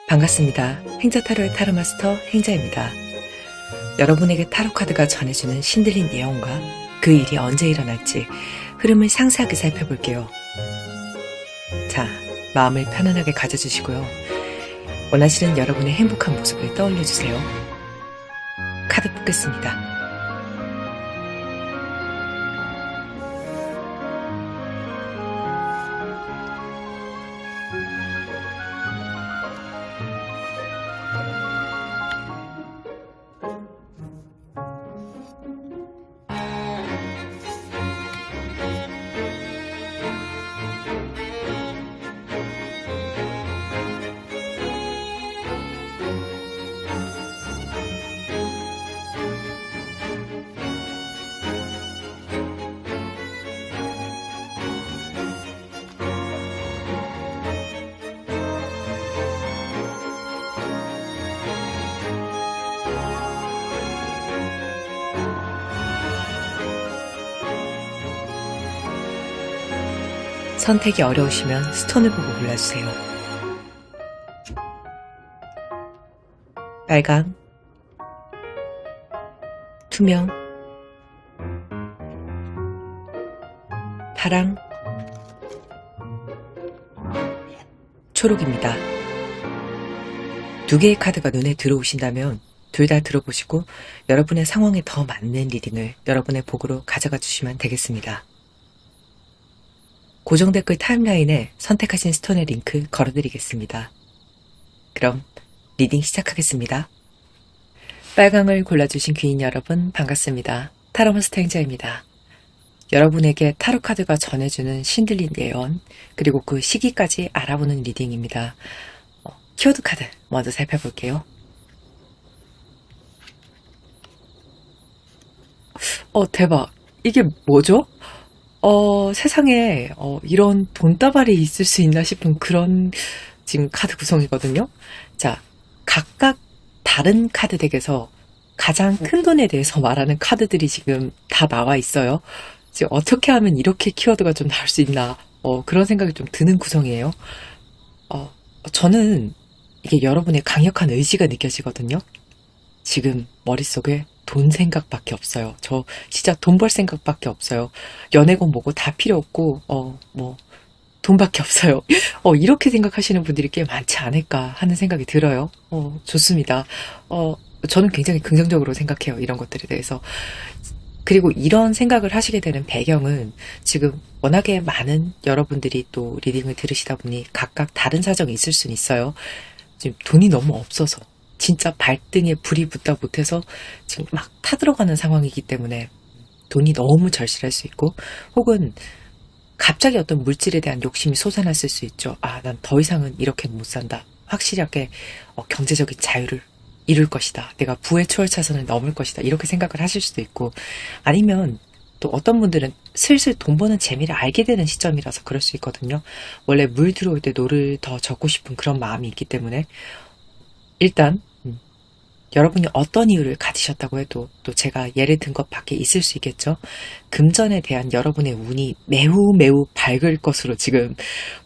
반갑습니다. 행자타로의 타로마스터 행자입니다. 여러분에게 타로카드가 전해주는 신들린 예언과 그 일이 언제 일어날지 흐름을 상세하게 살펴볼게요. 자, 마음을 편안하게 가져주시고요. 원하시는 여러분의 행복한 모습을 떠올려주세요. 카드 뽑겠습니다. 선택이 어려우시면 스톤을 보고 골라주세요. 빨강, 투명, 파랑, 초록입니다. 두 개의 카드가 눈에 들어오신다면 둘 다 들어보시고 여러분의 상황에 더 맞는 리딩을 여러분의 복으로 가져가 주시면 되겠습니다. 고정 댓글 타임라인에 선택하신 스톤의 링크 걸어드리겠습니다. 그럼 리딩 시작하겠습니다. 빨강을 골라주신 귀인 여러분 반갑습니다. 타로마스터 행자입니다. 여러분에게 타로카드가 전해주는 신들린 예언 그리고 그 시기까지 알아보는 리딩입니다. 키워드 카드 먼저 살펴볼게요. 대박! 이게 뭐죠? 세상에 이런 돈다발이 있을 수 있나 싶은 그런 지금 카드 구성이거든요. 자, 각각 다른 카드 덱에서 가장 큰 돈에 대해서 말하는 카드들이 지금 다 나와 있어요. 지금 어떻게 하면 이렇게 키워드가 좀 나올 수 있나 그런 생각이 좀 드는 구성이에요. 저는 이게 여러분의 강력한 의지가 느껴지거든요. 지금 머릿속에 돈 생각밖에 없어요. 저 진짜 돈 벌 생각밖에 없어요. 연애고 뭐고 다 필요 없고 돈밖에 없어요. 이렇게 생각하시는 분들이 꽤 많지 않을까 하는 생각이 들어요. 좋습니다. 저는 굉장히 긍정적으로 생각해요. 이런 것들에 대해서. 그리고 이런 생각을 하시게 되는 배경은 지금 워낙에 많은 여러분들이 또 리딩을 들으시다 보니 각각 다른 사정이 있을 수는 있어요. 지금 돈이 너무 없어서 진짜 발등에 불이 붙다 못해서 지금 막 타들어가는 상황이기 때문에 돈이 너무 절실할 수 있고 혹은 갑자기 어떤 물질에 대한 욕심이 솟아났을 수 있죠. 난 더 이상은 이렇게는 못 산다. 확실하게 경제적인 자유를 이룰 것이다. 내가 부의 초월차선을 넘을 것이다. 이렇게 생각을 하실 수도 있고 아니면 또 어떤 분들은 슬슬 돈 버는 재미를 알게 되는 시점이라서 그럴 수 있거든요. 원래 물 들어올 때 노를 더 젓고 싶은 그런 마음이 있기 때문에 일단 여러분이 어떤 이유를 가지셨다고 해도 또 제가 예를 든 것밖에 있을 수 있겠죠. 금전에 대한 여러분의 운이 매우 매우 밝을 것으로 지금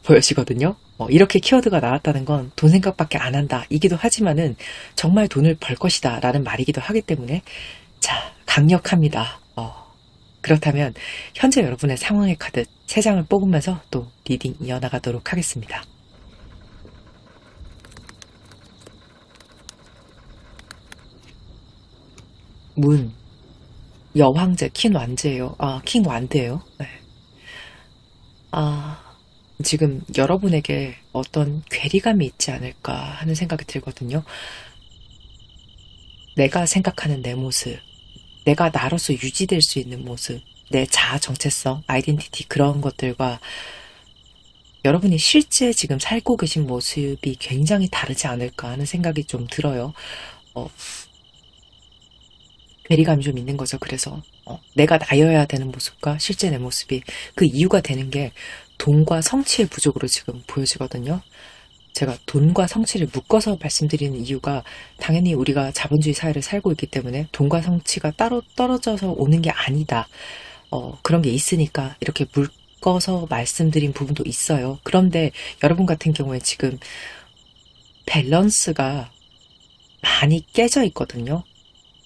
보여지거든요. 이렇게 키워드가 나왔다는 건 돈 생각밖에 안 한다 이기도 하지만은 정말 돈을 벌 것이다 라는 말이기도 하기 때문에 자, 강력합니다. 그렇다면 현재 여러분의 상황의 카드 3장을 뽑으면서 또 리딩 이어나가도록 하겠습니다. 문, 여황제, 킹 완제예요. 킹 완드예요. 네. 지금 여러분에게 어떤 괴리감이 있지 않을까 하는 생각이 들거든요. 내가 생각하는 내 모습, 내가 나로서 유지될 수 있는 모습, 내 자아 정체성, 아이덴티티 그런 것들과 여러분이 실제 지금 살고 계신 모습이 굉장히 다르지 않을까 하는 생각이 좀 들어요. 괴리감이 좀 있는 거죠. 그래서 내가 나여야 되는 모습과 실제 내 모습이 그 이유가 되는 게 돈과 성취의 부족으로 지금 보여지거든요. 제가 돈과 성취를 묶어서 말씀드리는 이유가 당연히 우리가 자본주의 사회를 살고 있기 때문에 돈과 성취가 따로 떨어져서 오는 게 아니다. 그런 게 있으니까 이렇게 묶어서 말씀드린 부분도 있어요. 그런데 여러분 같은 경우에 지금 밸런스가 많이 깨져 있거든요.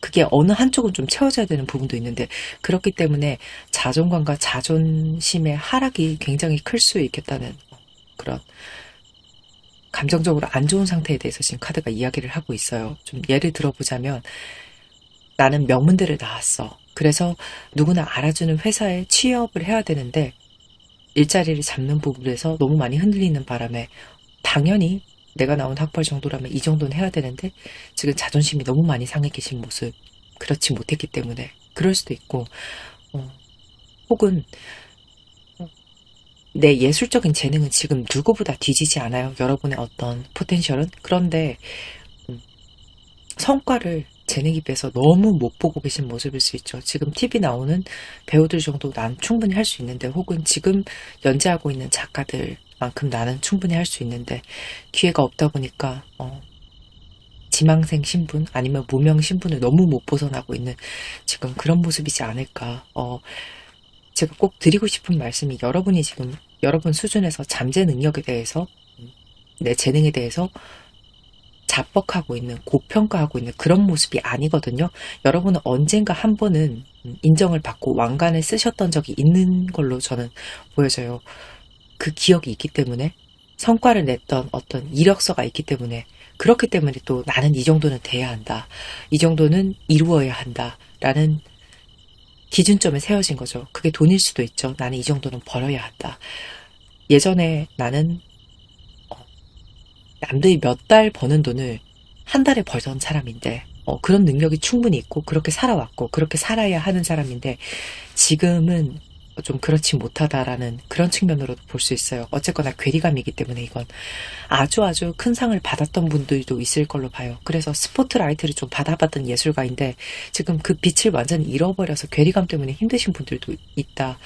그게 어느 한쪽은 좀 채워져야 되는 부분도 있는데 그렇기 때문에 자존감과 자존심의 하락이 굉장히 클 수 있겠다는 그런 감정적으로 안 좋은 상태에 대해서 지금 카드가 이야기를 하고 있어요. 좀 예를 들어보자면 나는 명문대를 나왔어. 그래서 누구나 알아주는 회사에 취업을 해야 되는데 일자리를 잡는 부분에서 너무 많이 흔들리는 바람에 당연히 내가 나온 학벌 정도라면 이 정도는 해야 되는데 지금 자존심이 너무 많이 상해 계신 모습 그렇지 못했기 때문에 그럴 수도 있고 혹은 내 예술적인 재능은 지금 누구보다 뒤지지 않아요. 여러분의 어떤 포텐셜은. 그런데 성과를 재능에 비해서 너무 못 보고 계신 모습일 수 있죠. 지금 TV 나오는 배우들 정도 난 충분히 할 수 있는데 혹은 지금 연재하고 있는 작가들만큼 나는 충분히 할 수 있는데 기회가 없다 보니까 지망생 신분 아니면 무명 신분을 너무 못 벗어나고 있는 지금 그런 모습이지 않을까. 제가 꼭 드리고 싶은 말씀이 여러분이 지금 여러분 수준에서 잠재 능력에 대해서 내 재능에 대해서 자뻑하고 있는 고평가하고 있는 그런 모습이 아니거든요. 여러분은 언젠가 한 번은 인정을 받고 왕관을 쓰셨던 적이 있는 걸로 저는 보여져요. 그 기억이 있기 때문에 성과를 냈던 어떤 이력서가 있기 때문에 그렇기 때문에 또 나는 이 정도는 돼야 한다. 이 정도는 이루어야 한다. 라는 기준점에 세워진 거죠. 그게 돈일 수도 있죠. 나는 이 정도는 벌어야 한다. 예전에 나는 남들이 몇 달 버는 돈을 한 달에 벌던 사람인데 그런 능력이 충분히 있고 그렇게 살아왔고 그렇게 살아야 하는 사람인데 지금은 좀 그렇지 못하다라는 그런 측면으로도 볼 수 있어요. 어쨌거나 괴리감이기 때문에 이건 아주 큰 상을 받았던 분들도 있을 걸로 봐요. 그래서 스포트라이트를 좀 받아봤던 예술가인데 지금 그 빛을 완전히 잃어버려서 괴리감 때문에 힘드신 분들도 있다.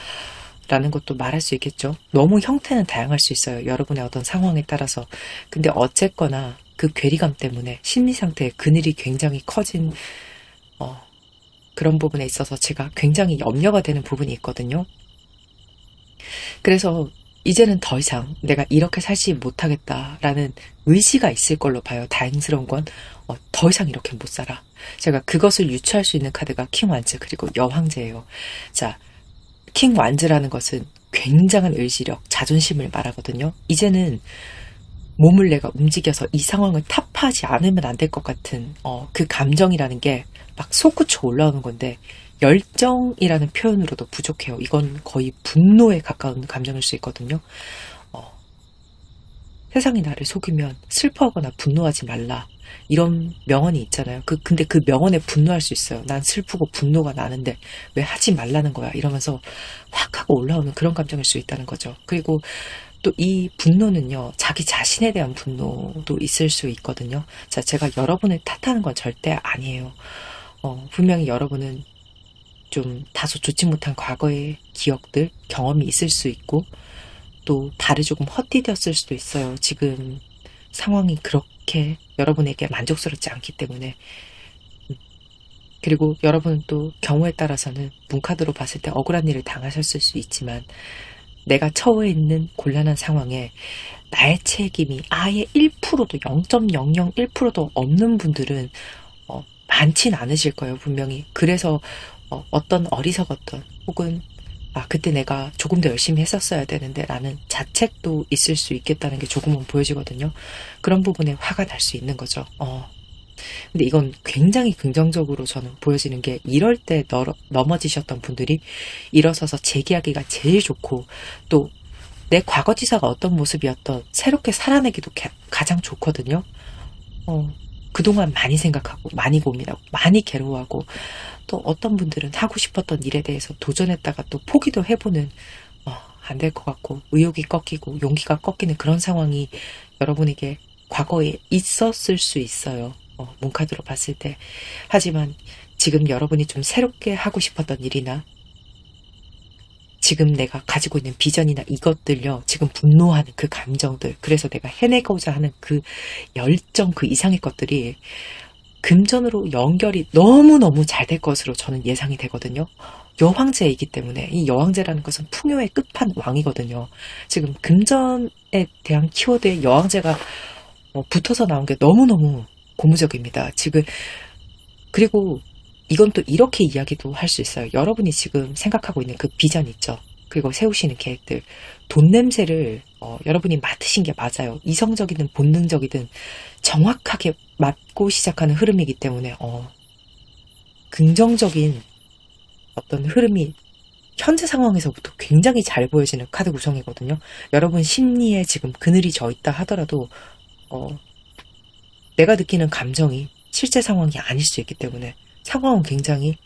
라는 것도 말할 수 있겠죠. 너무 형태는 다양할 수 있어요. 여러분의 어떤 상황에 따라서. 근데 어쨌거나 그 괴리감 때문에 심리 상태의 그늘이 굉장히 커진 그런 부분에 있어서 제가 굉장히 염려가 되는 부분이 있거든요. 그래서 이제는 더 이상 내가 이렇게 살지 못하겠다라는 의지가 있을 걸로 봐요. 다행스러운 건 더 이상 이렇게 못 살아. 제가 그것을 유추할 수 있는 카드가 킹 완즈 그리고 여황제예요. 자, 킹 완즈라는 것은 굉장한 의지력, 자존심을 말하거든요. 이제는 몸을 내가 움직여서 이 상황을 타파하지 않으면 안 될 것 같은 그 감정이라는 게 막 솟구쳐 올라오는 건데 열정이라는 표현으로도 부족해요. 이건 거의 분노에 가까운 감정일 수 있거든요. 세상이 나를 속이면 슬퍼하거나 분노하지 말라. 이런 명언이 있잖아요. 근데 그 명언에 분노할 수 있어요. 난 슬프고 분노가 나는데 왜 하지 말라는 거야. 이러면서 확 하고 올라오는 그런 감정일 수 있다는 거죠. 그리고 또 이 분노는요. 자기 자신에 대한 분노도 있을 수 있거든요. 자, 제가 여러분을 탓하는 건 절대 아니에요. 분명히 여러분은 좀 다소 좋지 못한 과거의 기억들, 경험이 있을 수 있고 또 발이 조금 헛디뎠을 수도 있어요. 지금 상황이 그렇게 여러분에게 만족스럽지 않기 때문에. 그리고 여러분은 또 경우에 따라서는 문카드로 봤을 때 억울한 일을 당하셨을 수 있지만 내가 처해 있는 곤란한 상황에 나의 책임이 아예 1%도 0.001%도 없는 분들은 많진 않으실 거예요. 분명히. 그래서 어떤 어리석었던 혹은 그때 내가 조금 더 열심히 했었어야 되는데 라는 자책도 있을 수 있겠다는 게 조금은 보여지거든요. 그런 부분에 화가 날 수 있는 거죠. 근데 이건 굉장히 긍정적으로 저는 보여지는 게 이럴 때 넘어지셨던 분들이 일어서서 재기하기가 제일 좋고 또 내 과거지사가 어떤 모습이었던 새롭게 살아내기도 가장 좋거든요. 그동안 많이 생각하고 많이 고민하고 많이 괴로워하고 또 어떤 분들은 하고 싶었던 일에 대해서 도전했다가 또 포기도 해보는 안 될 것 같고 의욕이 꺾이고 용기가 꺾이는 그런 상황이 여러분에게 과거에 있었을 수 있어요. 문카드로 봤을 때. 하지만 지금 여러분이 좀 새롭게 하고 싶었던 일이나 지금 내가 가지고 있는 비전이나 이것들요. 지금 분노하는 그 감정들 그래서 내가 해내고자 하는 그 열정 그 이상의 것들이 금전으로 연결이 너무너무 잘 될 것으로 저는 예상이 되거든요. 여황제이기 때문에 이 여황제라는 것은 풍요의 끝판왕이거든요. 지금 금전에 대한 키워드에 여황제가 붙어서 나온 게 너무너무 고무적입니다. 지금, 그리고 이건 또 이렇게 이야기도 할 수 있어요. 여러분이 지금 생각하고 있는 그 비전 있죠. 그리고 세우시는 계획들. 돈 냄새를 여러분이 맡으신 게 맞아요. 이성적이든 본능적이든 정확하게 맡고 시작하는 흐름이기 때문에 긍정적인 어떤 흐름이 현재 상황에서부터 굉장히 잘 보여지는 카드 구성이거든요. 여러분 심리에 지금 그늘이 져 있다 하더라도 내가 느끼는 감정이 실제 상황이 아닐 수 있기 때문에 상황은 굉장히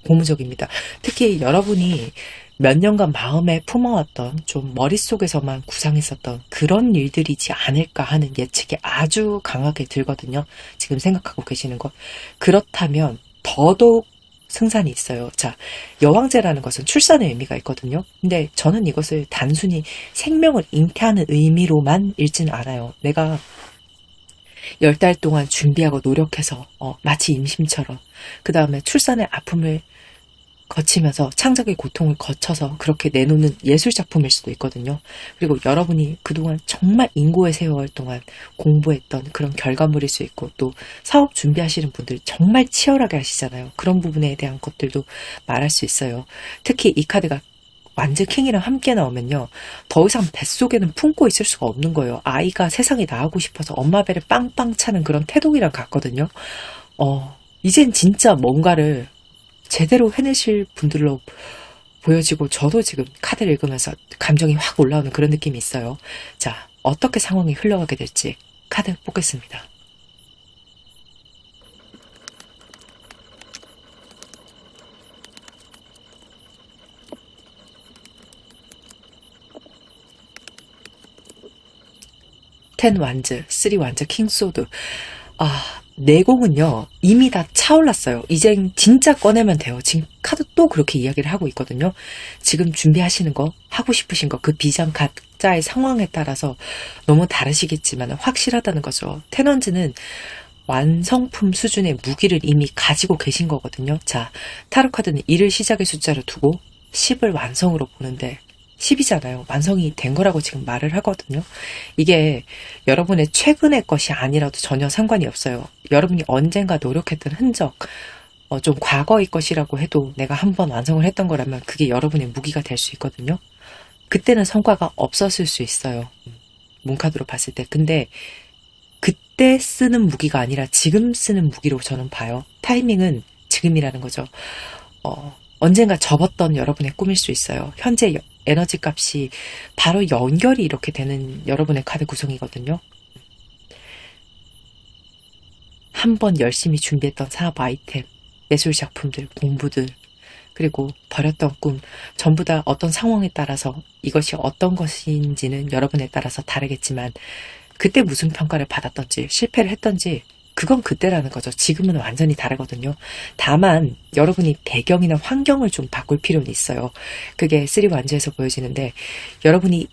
고무적입니다. 특히 여러분이 몇 년간 마음에 품어왔던 좀 머릿속에서만 구상했었던 그런 일들이지 않을까 하는 예측이 아주 강하게 들거든요. 지금 생각하고 계시는 것. 그렇다면 더더욱 승산이 있어요. 자, 여왕제라는 것은 출산의 의미가 있거든요. 근데 저는 이것을 단순히 생명을 잉태하는 의미로만 읽지는 않아요. 내가 10달 동안 준비하고 노력해서 마치 임신처럼 그 다음에 출산의 아픔을 거치면서 창작의 고통을 거쳐서 그렇게 내놓는 예술작품일 수도 있거든요. 그리고 여러분이 그동안 정말 인고의 세월 동안 공부했던 그런 결과물일 수 있고 또 사업 준비하시는 분들 정말 치열하게 하시잖아요. 그런 부분에 대한 것들도 말할 수 있어요. 특히 이 카드가 완즈 킹이랑 함께 나오면요. 더 이상 뱃속에는 품고 있을 수가 없는 거예요. 아이가 세상에 나오고 싶어서 엄마 배를 빵빵 차는 그런 태동이랑 같거든요. 이젠 진짜 뭔가를 제대로 해내실 분들로 보여지고 저도 지금 카드를 읽으면서 감정이 확 올라오는 그런 느낌이 있어요. 자, 어떻게 상황이 흘러가게 될지 카드 뽑겠습니다. 텐 완즈, 3 완즈, 킹소드. 내공은요, 이미 다 차올랐어요. 이젠 진짜 꺼내면 돼요. 지금 카드 또 그렇게 이야기를 하고 있거든요. 지금 준비하시는 거, 하고 싶으신 거, 그 비전 각자의 상황에 따라서 너무 다르시겠지만 확실하다는 거죠. 텐원즈는 완성품 수준의 무기를 이미 가지고 계신 거거든요. 자, 타로 카드는 1을 시작의 숫자로 두고 10을 완성으로 보는데 10이잖아요. 완성이 된 거라고 지금 말을 하거든요. 이게 여러분의 최근의 것이 아니라도 전혀 상관이 없어요. 여러분이 언젠가 노력했던 흔적, 좀 과거의 것이라고 해도 내가 한번 완성을 했던 거라면 그게 여러분의 무기가 될 수 있거든요. 그때는 성과가 없었을 수 있어요. 문카드로 봤을 때. 근데 그때 쓰는 무기가 아니라 지금 쓰는 무기로 저는 봐요. 타이밍은 지금이라는 거죠. 언젠가 접었던 여러분의 꿈일 수 있어요. 현재 에너지 값이 바로 연결이 이렇게 되는 여러분의 카드 구성이거든요. 한번 열심히 준비했던 사업 아이템, 예술 작품들, 공부들, 그리고 버렸던 꿈, 전부 다 어떤 상황에 따라서 이것이 어떤 것인지는 여러분에 따라서 다르겠지만 그때 무슨 평가를 받았던지 실패를 했던지 그건 그때라는 거죠. 지금은 완전히 다르거든요. 다만 여러분이 배경이나 환경을 좀 바꿀 필요는 있어요. 그게 3 완즈에서 보여지는데 여러분이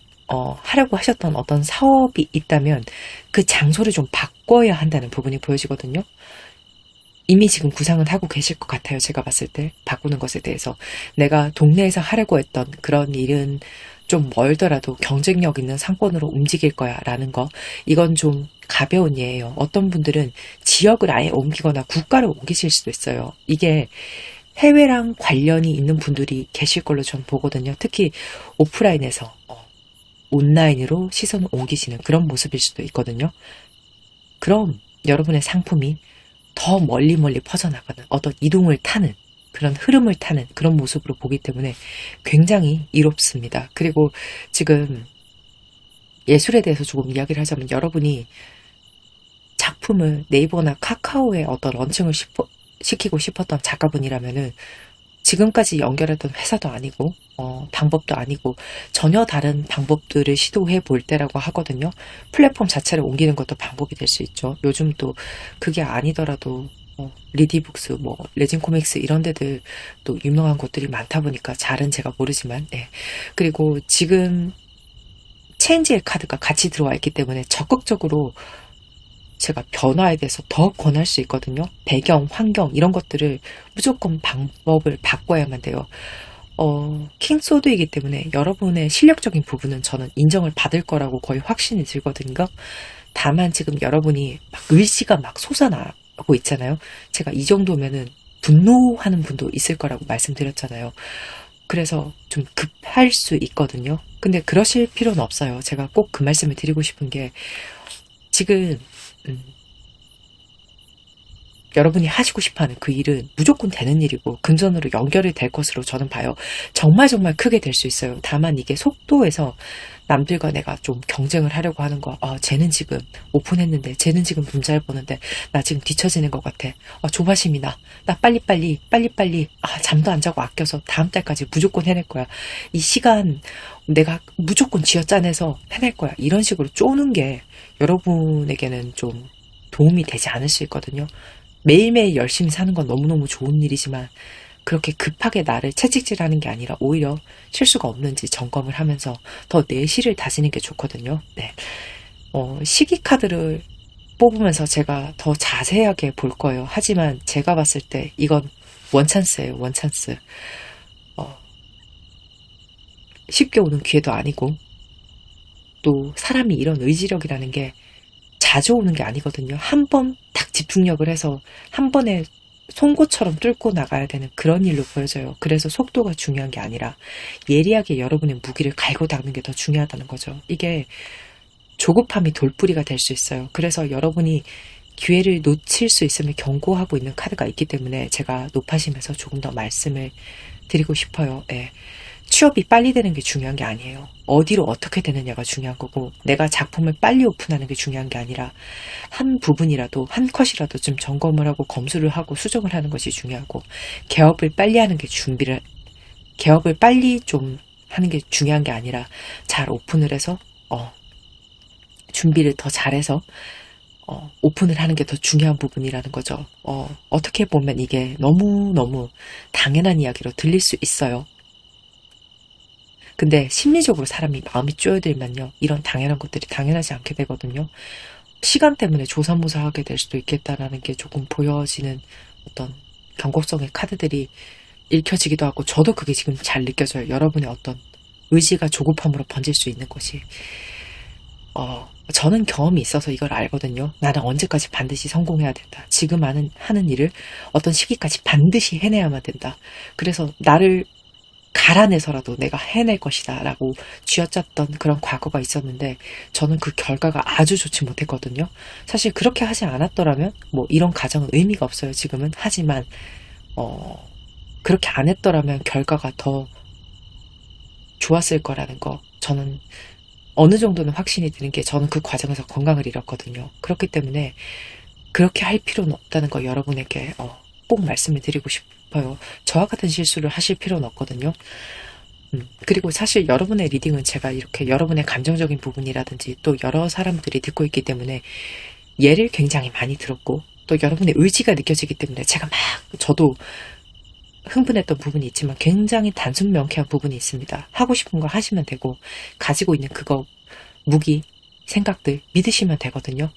하려고 하셨던 어떤 사업이 있다면 그 장소를 좀 바꿔야 한다는 부분이 보여지거든요. 이미 지금 구상은 하고 계실 것 같아요. 제가 봤을 때 바꾸는 것에 대해서 내가 동네에서 하려고 했던 그런 일은 좀 멀더라도 경쟁력 있는 상권으로 움직일 거야 라는 거, 이건 좀 가벼운 예예요. 어떤 분들은 지역을 아예 옮기거나 국가를 옮기실 수도 있어요. 이게 해외랑 관련이 있는 분들이 계실 걸로 전 보거든요. 특히 오프라인에서 온라인으로 시선을 옮기시는 그런 모습일 수도 있거든요. 그럼 여러분의 상품이 더 멀리 퍼져나가는 어떤 이동을 타는 그런 흐름을 타는 그런 모습으로 보기 때문에 굉장히 이롭습니다. 그리고 지금 예술에 대해서 조금 이야기를 하자면 여러분이 작품을 네이버나 카카오에 어떤 런칭을 시키고 싶었던 작가분이라면은 지금까지 연결했던 회사도 아니고 방법도 아니고 전혀 다른 방법들을 시도해 볼 때라고 하거든요. 플랫폼 자체를 옮기는 것도 방법이 될 수 있죠. 요즘 또 그게 아니더라도 리디북스, 레진 코믹스 이런 데들 또 유명한 곳들이 많다 보니까 잘은 제가 모르지만 그리고 지금 체인지의 카드가 같이 들어와 있기 때문에 적극적으로 제가 변화에 대해서 더 권할 수 있거든요. 배경, 환경 이런 것들을 무조건 방법을 바꿔야만 돼요. 킹소드이기 때문에 여러분의 실력적인 부분은 저는 인정을 받을 거라고 거의 확신이 들거든요. 다만 지금 여러분이 막 의지가 막 솟아나고 있잖아요. 제가 이 정도면은 분노하는 분도 있을 거라고 말씀드렸잖아요. 그래서 좀 급할 수 있거든요. 근데 그러실 필요는 없어요. 제가 꼭 그 말씀을 드리고 싶은 게 지금 여러분이 하시고 싶어하는 그 일은 무조건 되는 일이고 금전으로 연결이 될 것으로 저는 봐요. 정말 정말 크게 될 수 있어요. 다만 이게 속도에서 남들과 내가 좀 경쟁을 하려고 하는 거. 쟤는 지금 오픈했는데 쟤는 지금 돈 잘 버는데 나 지금 뒤처지는 것 같아. 조바심이 나. 나 빨리빨리 잠도 안 자고 아껴서 다음 달까지 무조건 해낼 거야. 이 시간 내가 무조건 쥐어짜내서 해낼 거야. 이런 식으로 쪼는 게 여러분에게는 좀 도움이 되지 않을 수 있거든요. 매일매일 열심히 사는 건 너무너무 좋은 일이지만 그렇게 급하게 나를 채찍질하는 게 아니라 오히려 실수가 없는지 점검을 하면서 더 내실을 다지는 게 좋거든요. 네. 시기 카드를 뽑으면서 제가 더 자세하게 볼 거예요. 하지만 제가 봤을 때 이건 원찬스예요. 원찬스. 쉽게 오는 기회도 아니고 또 사람이 이런 의지력이라는 게 자주 오는 게 아니거든요. 한 번 딱 집중력을 해서 한 번에 송곳처럼 뚫고 나가야 되는 그런 일로 보여져요. 그래서 속도가 중요한 게 아니라 예리하게 여러분의 무기를 갈고 닦는 게 더 중요하다는 거죠. 이게 조급함이 돌뿌리가 될 수 있어요. 그래서 여러분이 기회를 놓칠 수 있음을 경고하고 있는 카드가 있기 때문에 제가 높아심에서 조금 더 말씀을 드리고 싶어요. 네. 취업이 빨리 되는 게 중요한 게 아니에요. 어디로 어떻게 되느냐가 중요한 거고 내가 작품을 빨리 오픈하는 게 중요한 게 아니라 한 부분이라도 한 컷이라도 좀 점검을 하고 검수를 하고 수정을 하는 것이 중요하고 개업을 빨리 하는 게 개업을 빨리 좀 하는 게 중요한 게 아니라 잘 오픈을 해서 준비를 더 잘해서 오픈을 하는 게 더 중요한 부분이라는 거죠. 어떻게 보면 이게 너무너무 당연한 이야기로 들릴 수 있어요. 근데 심리적으로 사람이 마음이 쪼여들면요. 이런 당연한 것들이 당연하지 않게 되거든요. 시간 때문에 조삼모사하게 될 수도 있겠다라는 게 조금 보여지는 어떤 경고성의 카드들이 읽혀지기도 하고 저도 그게 지금 잘 느껴져요. 여러분의 어떤 의지가 조급함으로 번질 수 있는 것이. 저는 경험이 있어서 이걸 알거든요. 나는 언제까지 반드시 성공해야 된다. 지금 하는 일을 어떤 시기까지 반드시 해내야만 된다. 그래서 나를 갈아내서라도 내가 해낼 것이다 라고 쥐어짰던 그런 과거가 있었는데 저는 그 결과가 아주 좋지 못했거든요. 사실 그렇게 하지 않았더라면 뭐 이런 가정은 의미가 없어요. 지금은. 하지만 그렇게 안 했더라면 결과가 더 좋았을 거라는 거 저는 어느 정도는 확신이 드는 게 저는 그 과정에서 건강을 잃었거든요. 그렇기 때문에 그렇게 할 필요는 없다는 거 여러분에게 꼭 말씀을 드리고 싶어요. 저와 같은 실수를 하실 필요는 없거든요. 그리고 사실 여러분의 리딩은 제가 이렇게 여러분의 감정적인 부분이라든지 또 여러 사람들이 듣고 있기 때문에 예를 굉장히 많이 들었고 또 여러분의 의지가 느껴지기 때문에 제가 저도 흥분했던 부분이 있지만 굉장히 단순 명쾌한 부분이 있습니다. 하고 싶은 거 하시면 되고 가지고 있는 그거 무기, 생각들 믿으시면 되거든요.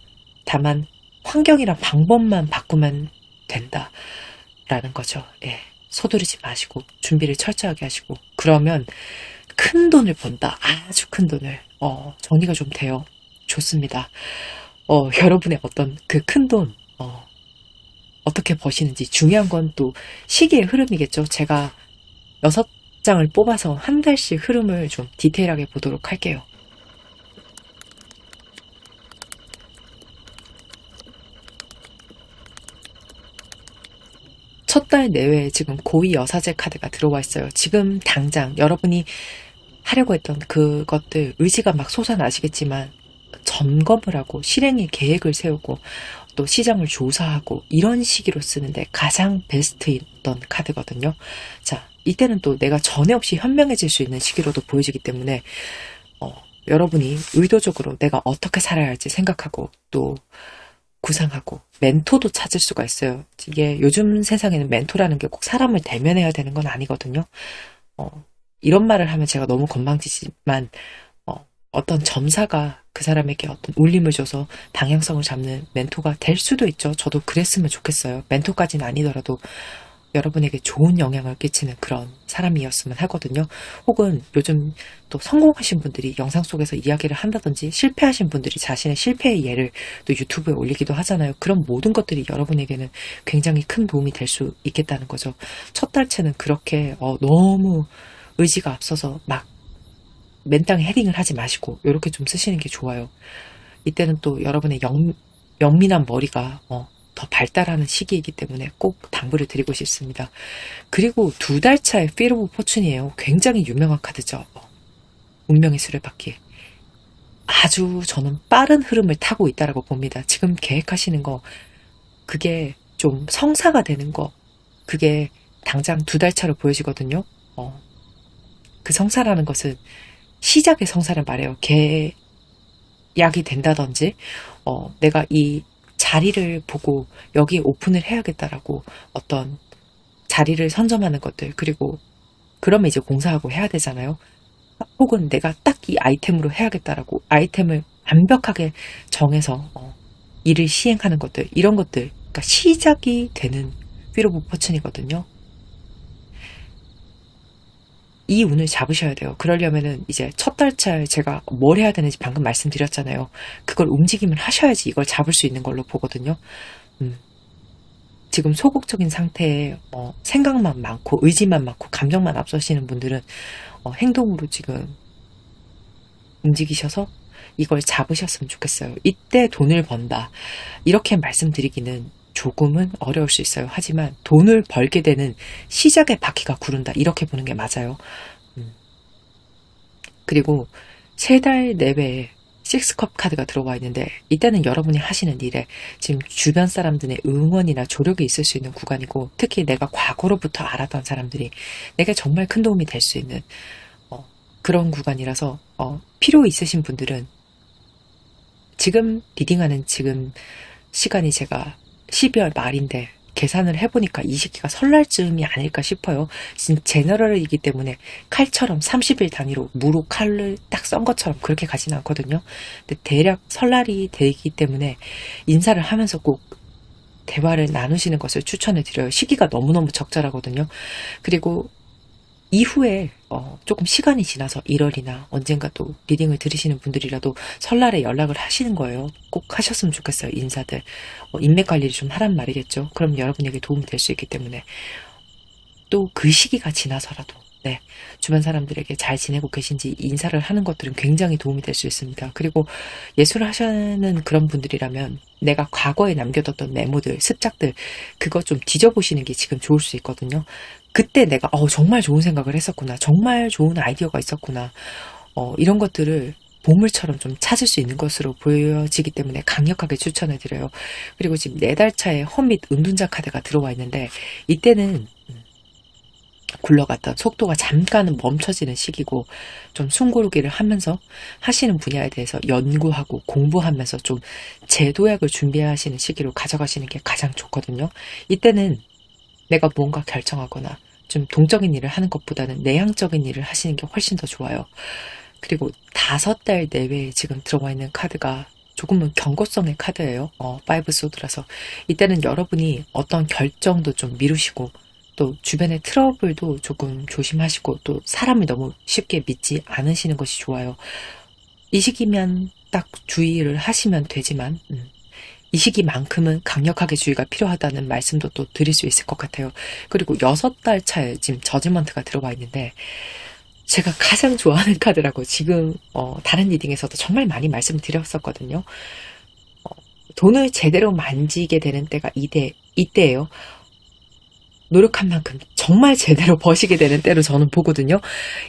다만 환경이랑 방법만 바꾸면 된다라는 거죠. 예. 서두르지 마시고 준비를 철저하게 하시고 그러면 큰 돈을 번다. 아주 큰 돈을 정리가 좀 돼요. 좋습니다. 여러분의 어떤 그 큰 돈 어떻게 버시는지 중요한 건 또 시기의 흐름이겠죠. 제가 6장을 뽑아서 한 달씩 흐름을 좀 디테일하게 보도록 할게요. 첫 달 내외에 지금 고위 여사제 카드가 들어와 있어요. 지금 당장 여러분이 하려고 했던 그것들 의지가 막 솟아나시겠지만 점검을 하고 실행의 계획을 세우고 또 시장을 조사하고 이런 시기로 쓰는데 가장 베스트였던 카드거든요. 자, 이때는 또 내가 전에 없이 현명해질 수 있는 시기로도 보여지기 때문에 여러분이 의도적으로 내가 어떻게 살아야 할지 생각하고 또 구상하고 멘토도 찾을 수가 있어요. 이게 요즘 세상에는 멘토라는 게 꼭 사람을 대면해야 되는 건 아니거든요. 이런 말을 하면 제가 너무 건방지지만 어떤 점사가 그 사람에게 어떤 울림을 줘서 방향성을 잡는 멘토가 될 수도 있죠. 저도 그랬으면 좋겠어요. 멘토까지는 아니더라도 여러분에게 좋은 영향을 끼치는 그런 사람이었으면 하거든요. 혹은 요즘 또 성공하신 분들이 영상 속에서 이야기를 한다든지 실패하신 분들이 자신의 실패의 예를 또 유튜브에 올리기도 하잖아요. 그런 모든 것들이 여러분에게는 굉장히 큰 도움이 될 수 있겠다는 거죠. 첫 달째는 그렇게 너무 의지가 앞서서 막 맨땅에 헤딩을 하지 마시고 이렇게 좀 쓰시는 게 좋아요. 이때는 또 여러분의 영민한 머리가 더 발달하는 시기이기 때문에 꼭 당부를 드리고 싶습니다. 그리고 두 달 차에 Wheel of Fortune이에요. 굉장히 유명한 카드죠. 운명의 수레바퀴. 아주 저는 빠른 흐름을 타고 있다라고 봅니다. 지금 계획하시는 거, 그게 좀 성사가 되는 거, 그게 당장 두 달 차로 보여지거든요. 그 성사라는 것은 시작의 성사를 말해요. 계약이 된다든지, 내가 이 자리를 보고 여기에 오픈을 해야겠다라고 어떤 자리를 선점하는 것들, 그리고 그러면 이제 공사하고 해야 되잖아요. 혹은 내가 딱 이 아이템으로 해야겠다라고 아이템을 완벽하게 정해서 일을 시행하는 것들, 이런 것들, 그러니까 시작이 되는 Wheel of Fortune이거든요. 이 운을 잡으셔야 돼요. 그러려면은 이제 첫 달차에 제가 뭘 해야 되는지 방금 말씀드렸잖아요. 그걸 움직임을 하셔야지 이걸 잡을 수 있는 걸로 보거든요. 지금 소극적인 상태에 생각만 많고 의지만 많고 감정만 앞서시는 분들은 행동으로 지금 움직이셔서 이걸 잡으셨으면 좋겠어요. 이때 돈을 번다. 이렇게 말씀드리기는 조금은 어려울 수 있어요. 하지만 돈을 벌게 되는 시작의 바퀴가 구른다. 이렇게 보는 게 맞아요. 그리고 3달 내외에 6컵 카드가 들어와 있는데 이때는 여러분이 하시는 일에 지금 주변 사람들의 응원이나 조력이 있을 수 있는 구간이고, 특히 내가 과거로부터 알았던 사람들이 내게 정말 큰 도움이 될 수 있는 그런 구간이라서 필요 있으신 분들은 지금 리딩하는 지금 시간이 제가 12월 말인데 계산을 해보니까 이 시기가 설날쯤이 아닐까 싶어요. 지금 제너럴이기 때문에 칼처럼 30일 단위로 무로 칼을 딱 썬 것처럼 그렇게 가지는 않거든요. 근데 대략 설날이 되기 때문에 인사를 하면서 꼭 대화를 나누시는 것을 추천해 드려요. 시기가 너무너무 적절하거든요. 그리고 이후에 조금 시간이 지나서 1월이나 언젠가 또 리딩을 들으시는 분들이라도 설날에 연락을 하시는 거예요. 꼭 하셨으면 좋겠어요. 인사들. 인맥 관리를 좀 하란 말이겠죠. 그럼 여러분에게 도움이 될 수 있기 때문에. 또 그 시기가 지나서라도 주변 사람들에게 잘 지내고 계신지 인사를 하는 것들은 굉장히 도움이 될 수 있습니다. 그리고 예술을 하시는 그런 분들이라면 내가 과거에 남겨뒀던 메모들, 습작들, 그거 좀 뒤져보시는 게 지금 좋을 수 있거든요. 그때 내가 정말 좋은 생각을 했었구나, 정말 좋은 아이디어가 있었구나, 이런 것들을 보물처럼 좀 찾을 수 있는 것으로 보여지기 때문에 강력하게 추천해드려요. 그리고 지금 4달 차에 헛밋 은둔자 카드가 들어와 있는데 이때는 굴러갔던 속도가 잠깐은 멈춰지는 시기고, 좀 숨고르기를 하면서 하시는 분야에 대해서 연구하고 공부하면서 좀 제도약을 준비하시는 시기로 가져가시는 게 가장 좋거든요. 이때는 내가 무언가 결정하거나 좀 동적인 일을 하는 것보다는 내향적인 일을 하시는 게 훨씬 더 좋아요. 그리고 5달 내외에 지금 들어와 있는 카드가 조금은 경고성의 카드예요. 5 소드라서 이때는 여러분이 어떤 결정도 좀 미루시고, 또 주변의 트러블도 조금 조심하시고, 또 사람을 너무 쉽게 믿지 않으시는 것이 좋아요. 이 시기면 딱 주의를 하시면 되지만 이 시기만큼은 강력하게 주의가 필요하다는 말씀도 또 드릴 수 있을 것 같아요. 그리고 6달 차에 지금 저지먼트가 들어와 있는데 제가 가장 좋아하는 카드라고 지금 다른 리딩에서도 정말 많이 말씀드렸었거든요. 돈을 제대로 만지게 되는 때가 이때예요. 노력한 만큼 정말 제대로 버시게 되는 때로 저는 보거든요.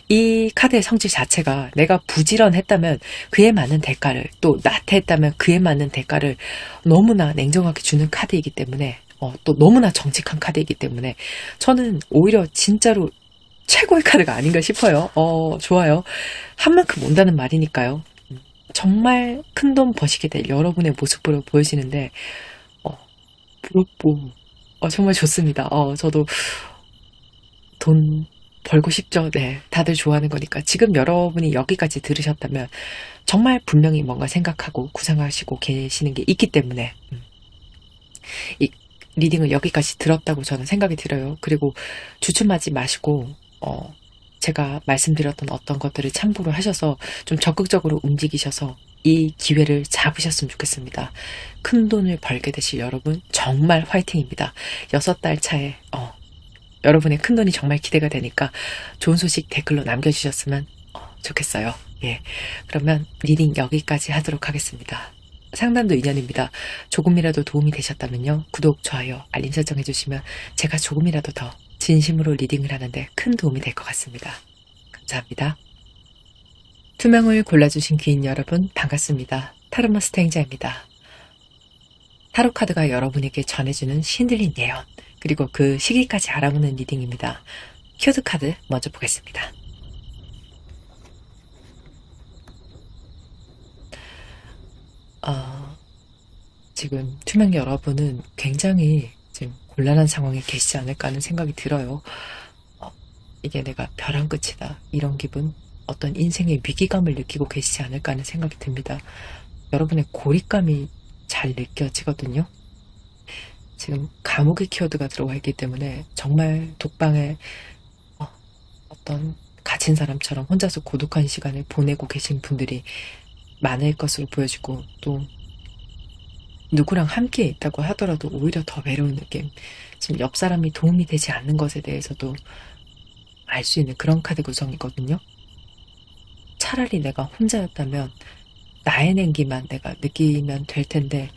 이 카드의 성질 자체가 내가 부지런했다면 그에 맞는 대가를, 또 나태했다면 그에 맞는 대가를 너무나 냉정하게 주는 카드이기 때문에, 또 너무나 정직한 카드이기 때문에 저는 오히려 진짜로 최고의 카드가 아닌가 싶어요. 좋아요. 한 만큼 온다는 말이니까요. 정말 큰 돈 버시게 될 여러분의 모습으로 보여지는데 부럽고 정말 좋습니다. 저도 돈 벌고 싶죠. 네, 다들 좋아하는 거니까. 지금 여러분이 여기까지 들으셨다면 정말 분명히 뭔가 생각하고 구상하시고 계시는 게 있기 때문에 리딩을 여기까지 들었다고 저는 생각이 들어요. 그리고 주춤하지 마시고 제가 말씀드렸던 어떤 것들을 참고를 하셔서 좀 적극적으로 움직이셔서 이 기회를 잡으셨으면 좋겠습니다. 큰 돈을 벌게 되실 여러분 정말 화이팅입니다. 6달 차에 여러분의 큰 돈이 정말 기대가 되니까 좋은 소식 댓글로 남겨주셨으면 좋겠어요. 예, 그러면 리딩 여기까지 하도록 하겠습니다. 상담도 인연입니다. 조금이라도 도움이 되셨다면요. 구독, 좋아요, 알림 설정 해주시면 제가 조금이라도 더 진심으로 리딩을 하는데 큰 도움이 될 것 같습니다. 감사합니다. 투명을 골라주신 귀인 여러분 반갑습니다. 타로마스터 행자입니다. 타로카드가 여러분에게 전해주는 신들린 예언 그리고 그 시기까지 알아보는 리딩입니다. 큐드 카드 먼저 보겠습니다. 지금 투명 여러분은 굉장히 지금 곤란한 상황에 계시지 않을까 하는 생각이 들어요. 이게 내가 벼랑 끝이다 이런 기분, 어떤 인생의 위기감을 느끼고 계시지 않을까 하는 생각이 듭니다. 여러분의 고립감이 잘 느껴지거든요. 지금 감옥의 키워드가 들어와 있기 때문에 정말 독방에 어떤 갇힌 사람처럼 혼자서 고독한 시간을 보내고 계신 분들이 많을 것으로 보여지고, 또 누구랑 함께 있다고 하더라도 오히려 더 외로운 느낌, 지금 옆 사람이 도움이 되지 않는 것에 대해서도 알 수 있는 그런 카드 구성이거든요. 차라리 내가 혼자였다면 나의 냉기만 내가 느끼면 될 텐데,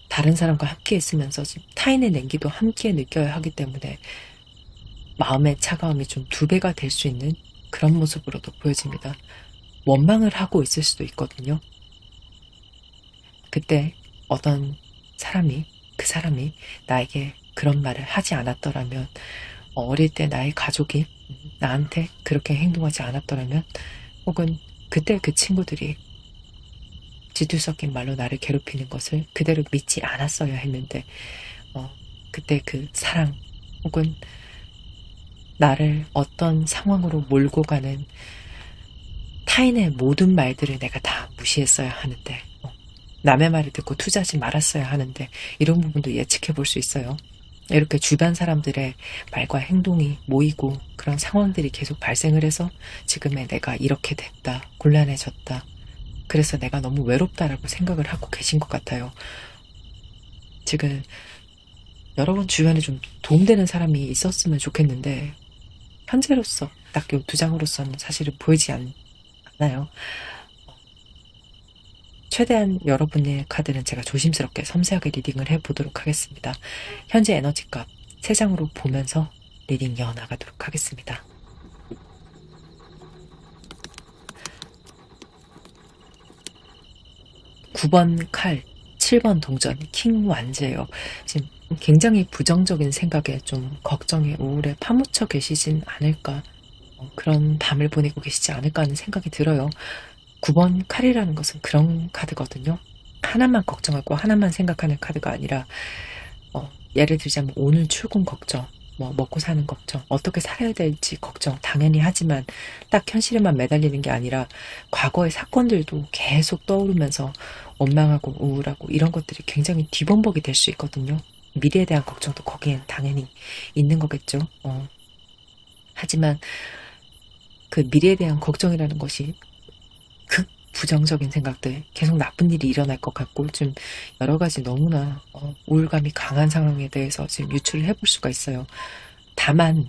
다른 사람과 함께 있으면서 타인의 냉기도 함께 느껴야 하기 때문에 마음의 차가움이 좀 2배가 될 수 있는 그런 모습으로도 보여집니다. 원망을 하고 있을 수도 있거든요. 그때 어떤 사람이, 그 사람이 나에게 그런 말을 하지 않았더라면, 어릴 때 나의 가족이 나한테 그렇게 행동하지 않았더라면, 혹은 그때 그 친구들이 지투 섞인 말로 나를 괴롭히는 것을 그대로 믿지 않았어야 했는데, 그때 그 사랑 혹은 나를 어떤 상황으로 몰고 가는 타인의 모든 말들을 내가 다 무시했어야 하는데, 남의 말을 듣고 투자하지 말았어야 하는데, 이런 부분도 예측해 볼 수 있어요. 이렇게 주변 사람들의 말과 행동이 모이고 그런 상황들이 계속 발생을 해서 지금의 내가 이렇게 됐다, 곤란해졌다, 그래서 내가 너무 외롭다라고 생각을 하고 계신 것 같아요. 지금 여러분 주변에 좀 도움되는 사람이 있었으면 좋겠는데, 현재로서 딱 이 2장으로서는 사실은 보이지 않나요? 최대한 여러분의 카드는 제가 조심스럽게 섬세하게 리딩을 해보도록 하겠습니다. 현재 에너지값 3장으로 보면서 리딩 이어나가도록 하겠습니다. (9번) 칼, 7번 동전, 킹 완제예요. 지금 굉장히 부정적인 생각에 좀 걱정에 우울에 파묻혀 계시진 않을까, 그런 밤을 보내고 계시지 않을까 하는 생각이 들어요. 9번 칼이라는 것은 그런 카드거든요. 하나만 걱정하고 하나만 생각하는 카드가 아니라, 예를 들자면 오늘 출근 걱정, 먹고 사는 걱정, 어떻게 살아야 될지 걱정 당연히 하지만 딱 현실에만 매달리는 게 아니라 과거의 사건들도 계속 떠오르면서 원망하고 우울하고 이런 것들이 굉장히 뒤범벅이 될 수 있거든요. 미래에 대한 걱정도 거기엔 당연히 있는 거겠죠. 하지만 그 미래에 대한 걱정이라는 것이 극 부정적인 생각들, 계속 나쁜 일이 일어날 것 같고 좀 여러 가지 너무나 우울감이 강한 상황에 대해서 지금 유출을 해볼 수가 있어요. 다만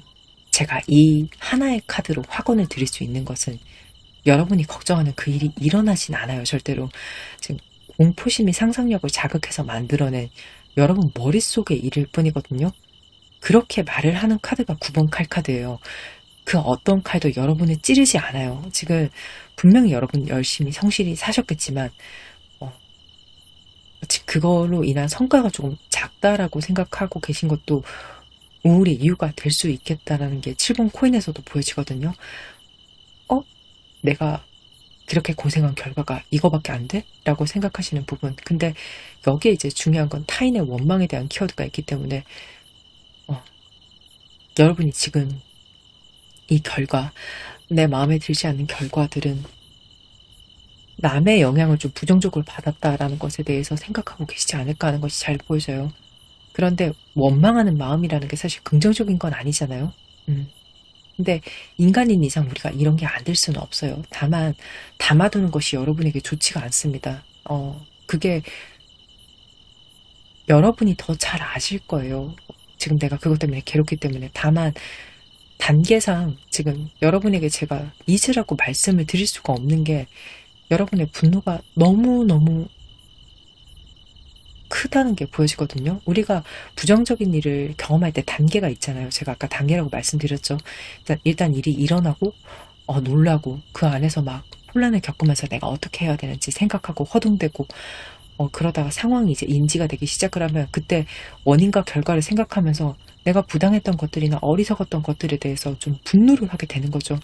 제가 이 하나의 카드로 확언을 드릴 수 있는 것은, 여러분이 걱정하는 그 일이 일어나진 않아요. 절대로. 지금 공포심이 상상력을 자극해서 만들어낸 여러분 머릿속의 일일 뿐이거든요. 그렇게 말을 하는 카드가 9번 칼 카드예요. 그 어떤 칼도 여러분을 찌르지 않아요. 지금 분명히 여러분 열심히 성실히 사셨겠지만 그걸로 인한 성과가 조금 작다라고 생각하고 계신 것도 우울의 이유가 될 수 있겠다라는 게 7번 코인에서도 보여지거든요. 내가 그렇게 고생한 결과가 이거밖에 안 돼? 라고 생각하시는 부분. 근데 여기에 이제 중요한 건 타인의 원망에 대한 키워드가 있기 때문에 여러분이 지금 이 결과, 내 마음에 들지 않는 결과들은 남의 영향을 좀 부정적으로 받았다라는 것에 대해서 생각하고 계시지 않을까 하는 것이 잘 보여져요. 그런데 원망하는 마음이라는 게 사실 긍정적인 건 아니잖아요. 근데 인간인 이상 우리가 이런 게 안 될 수는 없어요. 다만 담아두는 것이 여러분에게 좋지가 않습니다. 그게 여러분이 더 잘 아실 거예요. 지금 내가 그것 때문에 괴롭기 때문에. 다만 단계상 지금 여러분에게 제가 잊으라고 말씀을 드릴 수가 없는 게 여러분의 분노가 너무너무 크다는 게 보여지거든요. 우리가 부정적인 일을 경험할 때 단계가 있잖아요. 제가 아까 단계라고 말씀드렸죠. 일단 일이 일어나고 놀라고 그 안에서 막 혼란을 겪으면서 내가 어떻게 해야 되는지 생각하고 허둥대고 그러다가 상황이 이제 인지가 되기 시작을 하면 그때 원인과 결과를 생각하면서 내가 부당했던 것들이나 어리석었던 것들에 대해서 좀 분노를 하게 되는 거죠.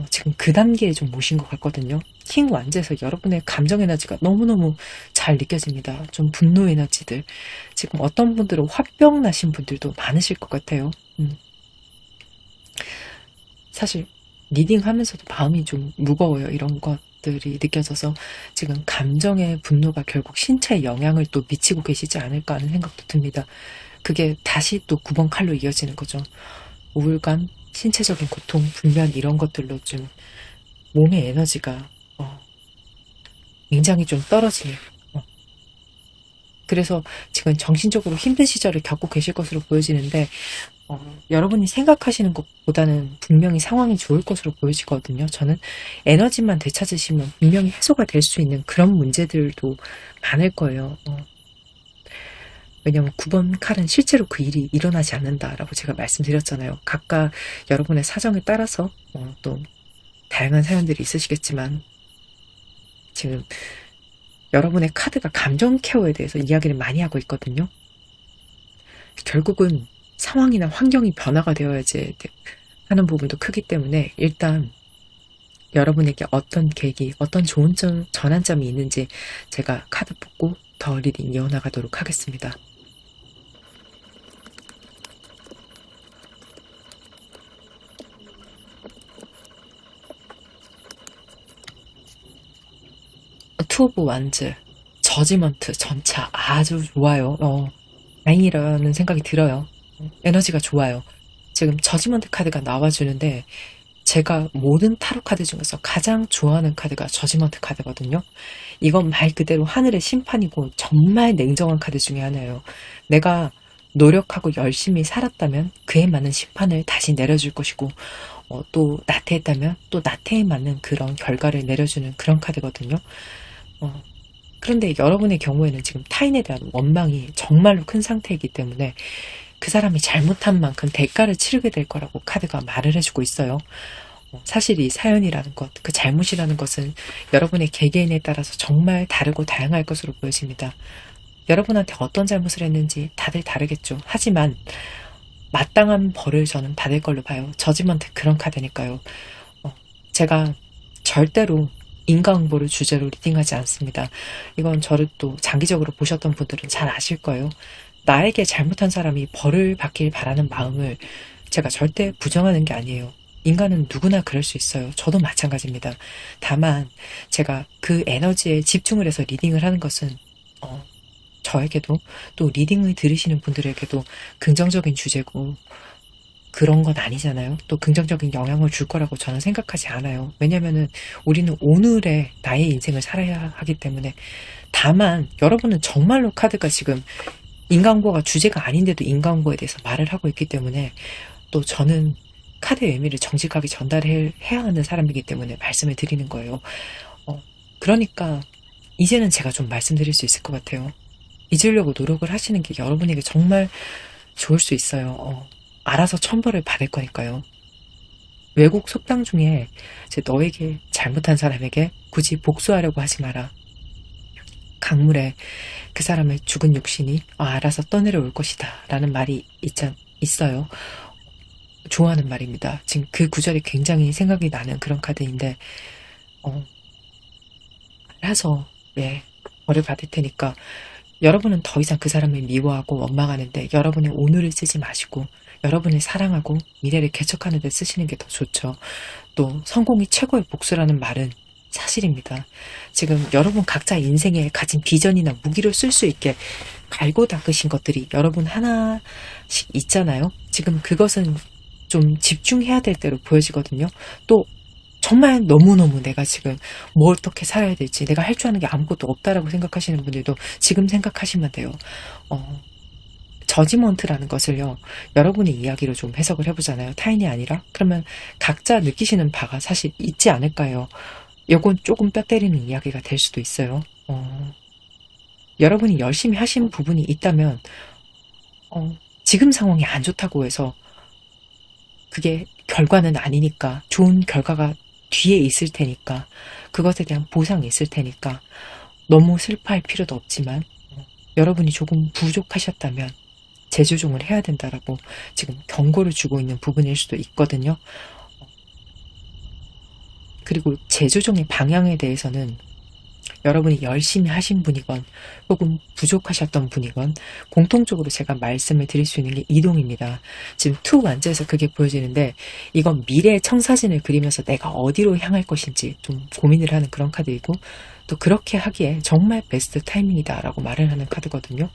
지금 그 단계에 좀 모신 것 같거든요. 킹 완제에서 여러분의 감정 에너지가 너무너무 잘 느껴집니다. 좀 분노 에너지들. 지금 어떤 분들은 화병 나신 분들도 많으실 것 같아요. 사실 리딩 하면서도 마음이 좀 무거워요. 이런 것들이 느껴져서 지금 감정의 분노가 결국 신체에 영향을 또 미치고 계시지 않을까 하는 생각도 듭니다. 그게 다시 또 9번 칼로 이어지는 거죠. 우울감, 신체적인 고통, 불면 이런 것들로 좀 몸의 에너지가 굉장히 좀 떨어지네요. 그래서 지금 정신적으로 힘든 시절을 겪고 계실 것으로 보여지는데 여러분이 생각하시는 것보다는 분명히 상황이 좋을 것으로 보여지거든요. 저는 에너지만 되찾으시면 분명히 해소가 될 수 있는 그런 문제들도 많을 거예요. 왜냐하면 9번 칼은 실제로 그 일이 일어나지 않는다라고 제가 말씀드렸잖아요. 각각 여러분의 사정에 따라서 또 다양한 사연들이 있으시겠지만 지금 여러분의 카드가 감정 케어에 대해서 이야기를 많이 하고 있거든요. 결국은 상황이나 환경이 변화가 되어야지 하는 부분도 크기 때문에 일단 여러분에게 어떤 계기, 어떤 좋은 전환점이 있는지 제가 카드 뽑고 더 리딩 이어나가도록 하겠습니다. 투 오브 완즈, 저지먼트, 전차 아주 좋아요. 다행이라는 생각이 들어요. 에너지가 좋아요. 지금 저지먼트 카드가 나와주는데 제가 모든 타로 카드 중에서 가장 좋아하는 카드가 저지먼트 카드거든요. 이건 말 그대로 하늘의 심판이고 정말 냉정한 카드 중에 하나예요. 내가 노력하고 열심히 살았다면 그에 맞는 심판을 다시 내려줄 것이고 또 나태했다면 또 나태에 맞는 그런 결과를 내려주는 그런 카드거든요. 그런데 여러분의 경우에는 지금 타인에 대한 원망이 정말로 큰 상태이기 때문에 그 사람이 잘못한 만큼 대가를 치르게 될 거라고 카드가 말을 해주고 있어요. 사실 이 사연이라는 것, 그 잘못이라는 것은 여러분의 개개인에 따라서 정말 다르고 다양할 것으로 보여집니다. 여러분한테 어떤 잘못을 했는지 다들 다르겠죠. 하지만 마땅한 벌을 저는 받을 걸로 봐요. 저지먼트 그런 카드니까요. 제가 절대로 인과응보를 주제로 리딩하지 않습니다. 이건 저를 또 장기적으로 보셨던 분들은 잘 아실 거예요. 나에게 잘못한 사람이 벌을 받길 바라는 마음을 제가 절대 부정하는 게 아니에요. 인간은 누구나 그럴 수 있어요. 저도 마찬가지입니다. 다만 제가 그 에너지에 집중을 해서 리딩을 하는 것은 저에게도 또 리딩을 들으시는 분들에게도 긍정적인 주제고 그런 건 아니잖아요. 또 긍정적인 영향을 줄 거라고 저는 생각하지 않아요. 왜냐면은 우리는 오늘의 나의 인생을 살아야 하기 때문에. 다만 여러분은 정말로 카드가 지금 인과응보가 주제가 아닌데도 인과응보에 대해서 말을 하고 있기 때문에 또 저는 카드의 의미를 정직하게 전달해야 하는 사람이기 때문에 말씀을 드리는 거예요. 그러니까 이제는 제가 좀 말씀드릴 수 있을 것 같아요. 잊으려고 노력을 하시는 게 여러분에게 정말 좋을 수 있어요. 알아서 천벌을 받을 거니까요. 외국 속담 중에 너에게 잘못한 사람에게 굳이 복수하려고 하지 마라. 강물에 그 사람의 죽은 육신이 알아서 떠내려올 것이다 라는 말이 있어요. 좋아하는 말입니다. 지금 그 구절이 굉장히 생각이 나는 그런 카드인데 알아서 벌을 받을 테니까 여러분은 더 이상 그 사람을 미워하고 원망하는데 여러분의 오늘을 쓰지 마시고 여러분을 사랑하고 미래를 개척하는 데 쓰시는 게 더 좋죠. 또 성공이 최고의 복수라는 말은 사실입니다. 지금 여러분 각자 인생에 가진 비전이나 무기를 쓸 수 있게 갈고 닦으신 것들이 여러분 하나씩 있잖아요. 지금 그것은 좀 집중해야 될 대로 보여지거든요. 또 정말 너무너무 내가 지금 뭐 어떻게 살아야 될지, 내가 할 줄 아는 게 아무것도 없다라고 생각하시는 분들도 지금 생각하시면 돼요. 저지먼트라는 것을요, 여러분의 이야기로 좀 해석을 해보잖아요. 타인이 아니라. 그러면 각자 느끼시는 바가 사실 있지 않을까요? 요건 조금 뼈 때리는 이야기가 될 수도 있어요. 여러분이 열심히 하신 부분이 있다면, 지금 상황이 안 좋다고 해서 그게 결과는 아니니까, 좋은 결과가 뒤에 있을 테니까, 그것에 대한 보상이 있을 테니까 너무 슬퍼할 필요도 없지만, 여러분이 조금 부족하셨다면 재조정을 해야 된다라고 지금 경고를 주고 있는 부분일 수도 있거든요. 그리고 재조정의 방향에 대해서는 여러분이 열심히 하신 분이건 혹은 부족하셨던 분이건 공통적으로 제가 말씀을 드릴 수 있는 게 이동입니다. 지금 투 완자에서 그게 보여지는데, 이건 미래의 청사진을 그리면서 내가 어디로 향할 것인지 좀 고민을 하는 그런 카드이고, 또 그렇게 하기에 정말 베스트 타이밍이다라고 말을 하는 카드거든요.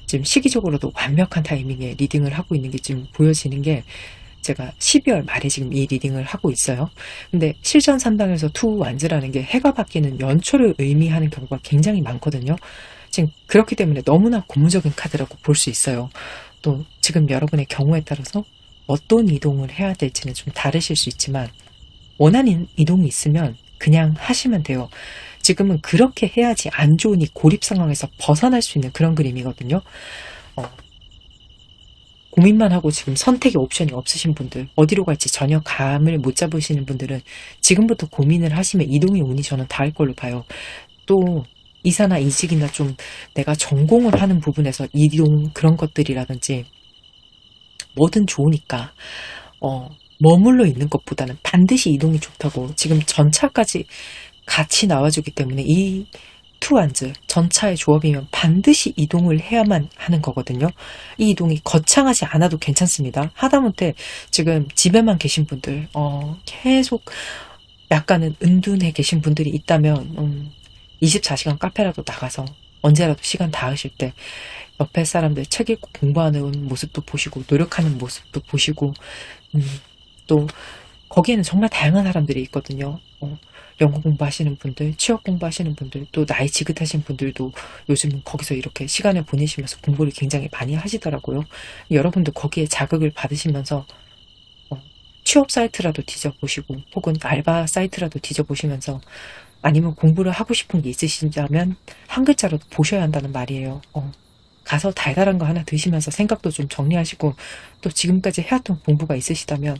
지금 시기적으로도 완벽한 타이밍에 리딩을 하고 있는 게 지금 보여지는 게, 제가 12월 말에 지금 이 리딩을 하고 있어요. 근데 실전 3단에서 투 완즈라는 게 해가 바뀌는 연초를 의미하는 경우가 굉장히 많거든요. 지금 그렇기 때문에 너무나 고무적인 카드라고 볼 수 있어요. 또 지금 여러분의 경우에 따라서 어떤 이동을 해야 될지는 좀 다르실 수 있지만, 원하는 이동이 있으면 그냥 하시면 돼요. 지금은 그렇게 해야지 안 좋은 이 고립 상황에서 벗어날 수 있는 그런 그림이거든요. 고민만 하고 지금 선택의 옵션이 없으신 분들, 어디로 갈지 전혀 감을 못 잡으시는 분들은 지금부터 고민을 하시면 이동의 운이 저는 닿을 걸로 봐요. 또 이사나 이직이나 좀 내가 전공을 하는 부분에서 이동 그런 것들이라든지 뭐든 좋으니까 머물러 있는 것보다는 반드시 이동이 좋다고, 지금 전차까지 같이 나와주기 때문에 이 투완즈 전차의 조합이면 반드시 이동을 해야만 하는 거거든요. 이 이동이 거창하지 않아도 괜찮습니다. 하다못해 지금 집에만 계신 분들, 계속 약간은 은둔해 계신 분들이 있다면 24시간 카페라도 나가서 언제라도 시간 닿으실 때 옆에 사람들 책 읽고 공부하는 모습도 보시고 노력하는 모습도 보시고, 또 거기에는 정말 다양한 사람들이 있거든요. 영어 공부하시는 분들, 취업 공부하시는 분들, 또 나이 지긋하신 분들도 요즘은 거기서 이렇게 시간을 보내시면서 공부를 굉장히 많이 하시더라고요. 여러분도 거기에 자극을 받으시면서 취업 사이트라도 뒤져보시고, 혹은 알바 사이트라도 뒤져보시면서, 아니면 공부를 하고 싶은 게 있으시다면 한 글자라도 보셔야 한다는 말이에요. 가서 달달한 거 하나 드시면서 생각도 좀 정리하시고, 또 지금까지 해왔던 공부가 있으시다면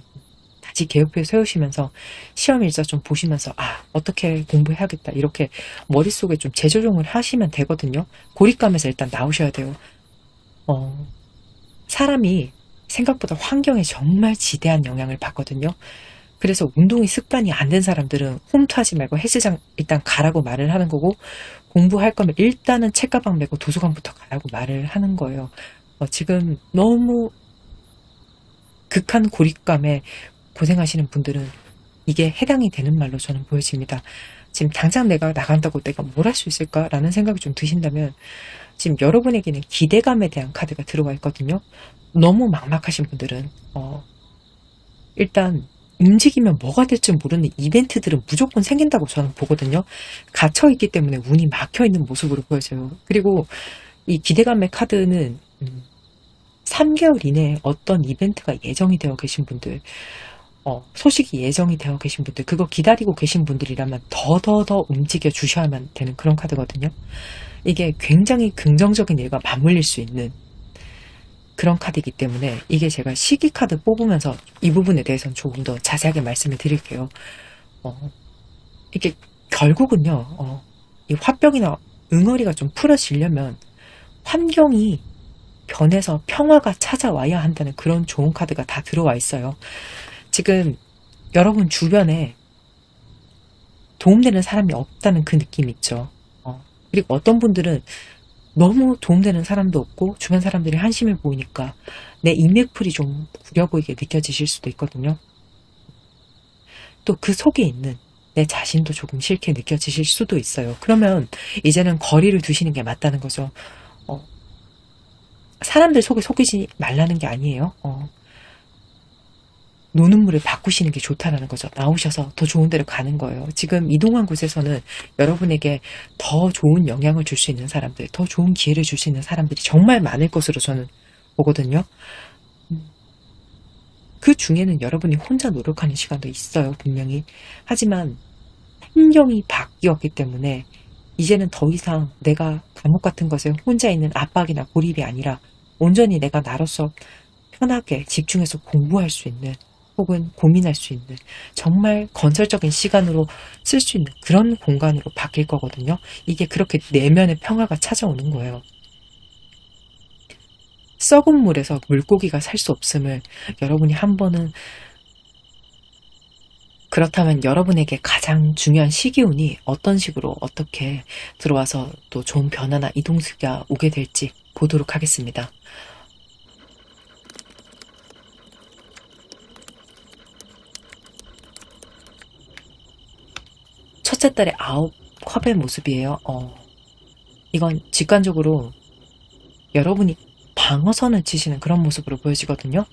다시 계획표 세우시면서 시험 일자 좀 보시면서, 어떻게 공부해야겠다, 이렇게 머릿속에 좀 재조정을 하시면 되거든요. 고립감에서 일단 나오셔야 돼요. 사람이 생각보다 환경에 정말 지대한 영향을 받거든요. 그래서 운동이 습관이 안 된 사람들은 홈트하지 말고 헬스장 일단 가라고 말을 하는 거고, 공부할 거면 일단은 책가방 메고 도서관부터 가라고 말을 하는 거예요. 지금 너무 극한 고립감에 고생하시는 분들은 이게 해당이 되는 말로 저는 보여집니다. 지금 당장 내가 나간다고 내가 뭘 할 수 있을까라는 생각이 좀 드신다면, 지금 여러분에게는 기대감에 대한 카드가 들어와 있거든요. 너무 막막하신 분들은 일단 움직이면 뭐가 될지 모르는 이벤트들은 무조건 생긴다고 저는 보거든요. 갇혀있기 때문에 운이 막혀있는 모습으로 보여져요. 그리고 이 기대감의 카드는 3개월 이내에 어떤 이벤트가 예정이 되어 계신 분들, 소식이 예정이 되어 계신 분들, 그거 기다리고 계신 분들이라면 더 움직여 주셔야만 되는 그런 카드거든요. 이게 굉장히 긍정적인 일과 맞물릴 수 있는 그런 카드이기 때문에, 이게 제가 시기 카드 뽑으면서 이 부분에 대해서는 조금 더 자세하게 말씀을 드릴게요. 이게 결국은요, 이 화병이나 응어리가 좀 풀어지려면 환경이 변해서 평화가 찾아와야 한다는 그런 좋은 카드가 다 들어와 있어요. 지금 여러분 주변에 도움되는 사람이 없다는 그 느낌 있죠. 그리고 어떤 분들은 너무 도움되는 사람도 없고 주변 사람들이 한심해 보이니까 내 인맥풀이 좀 구려 보이게 느껴지실 수도 있거든요. 또 그 속에 있는 내 자신도 조금 싫게 느껴지실 수도 있어요. 그러면 이제는 거리를 두시는 게 맞다는 거죠. 사람들 속에 속이지 말라는 게 아니에요. 노는 물을 바꾸시는 게 좋다라는 거죠. 나오셔서 더 좋은 데로 가는 거예요. 지금 이동한 곳에서는 여러분에게 더 좋은 영향을 줄 수 있는 사람들, 더 좋은 기회를 줄 수 있는 사람들이 정말 많을 것으로 저는 보거든요. 그 중에는 여러분이 혼자 노력하는 시간도 있어요, 분명히. 하지만 환경이 바뀌었기 때문에 이제는 더 이상 내가 감옥 같은 것에 혼자 있는 압박이나 고립이 아니라 온전히 내가 나로서 편하게 집중해서 공부할 수 있는, 혹은 고민할 수 있는, 정말 건설적인 시간으로 쓸 수 있는 그런 공간으로 바뀔 거거든요. 이게 그렇게 내면의 평화가 찾아오는 거예요. 썩은 물에서 물고기가 살 수 없음을 여러분이 한 번은, 그렇다면 여러분에게 가장 중요한 시기운이 어떤 식으로 어떻게 들어와서 또 좋은 변화나 이동수가 오게 될지 보도록 하겠습니다. 첫째 달의 9컵의 모습이에요. 이건 직관적으로 여러분이 방어선을 치시는 그런 모습으로 보여지거든요.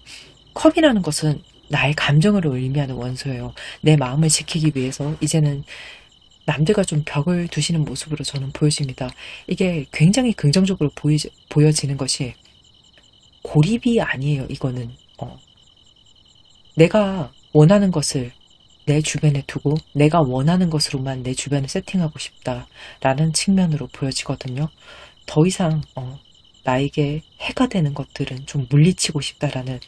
컵이라는 것은 나의 감정을 의미하는 원소예요. 내 마음을 지키기 위해서 이제는 남들과 좀 벽을 두시는 모습으로 저는 보여집니다. 이게 굉장히 긍정적으로 보여지는 것이 고립이 아니에요. 이거는 내가 원하는 것을 내 주변에 두고 내가 원하는 것으로만 내 주변을 세팅하고 싶다라는 측면으로 보여지거든요. 더 이상 나에게 해가 되는 것들은 좀 물리치고 싶다라는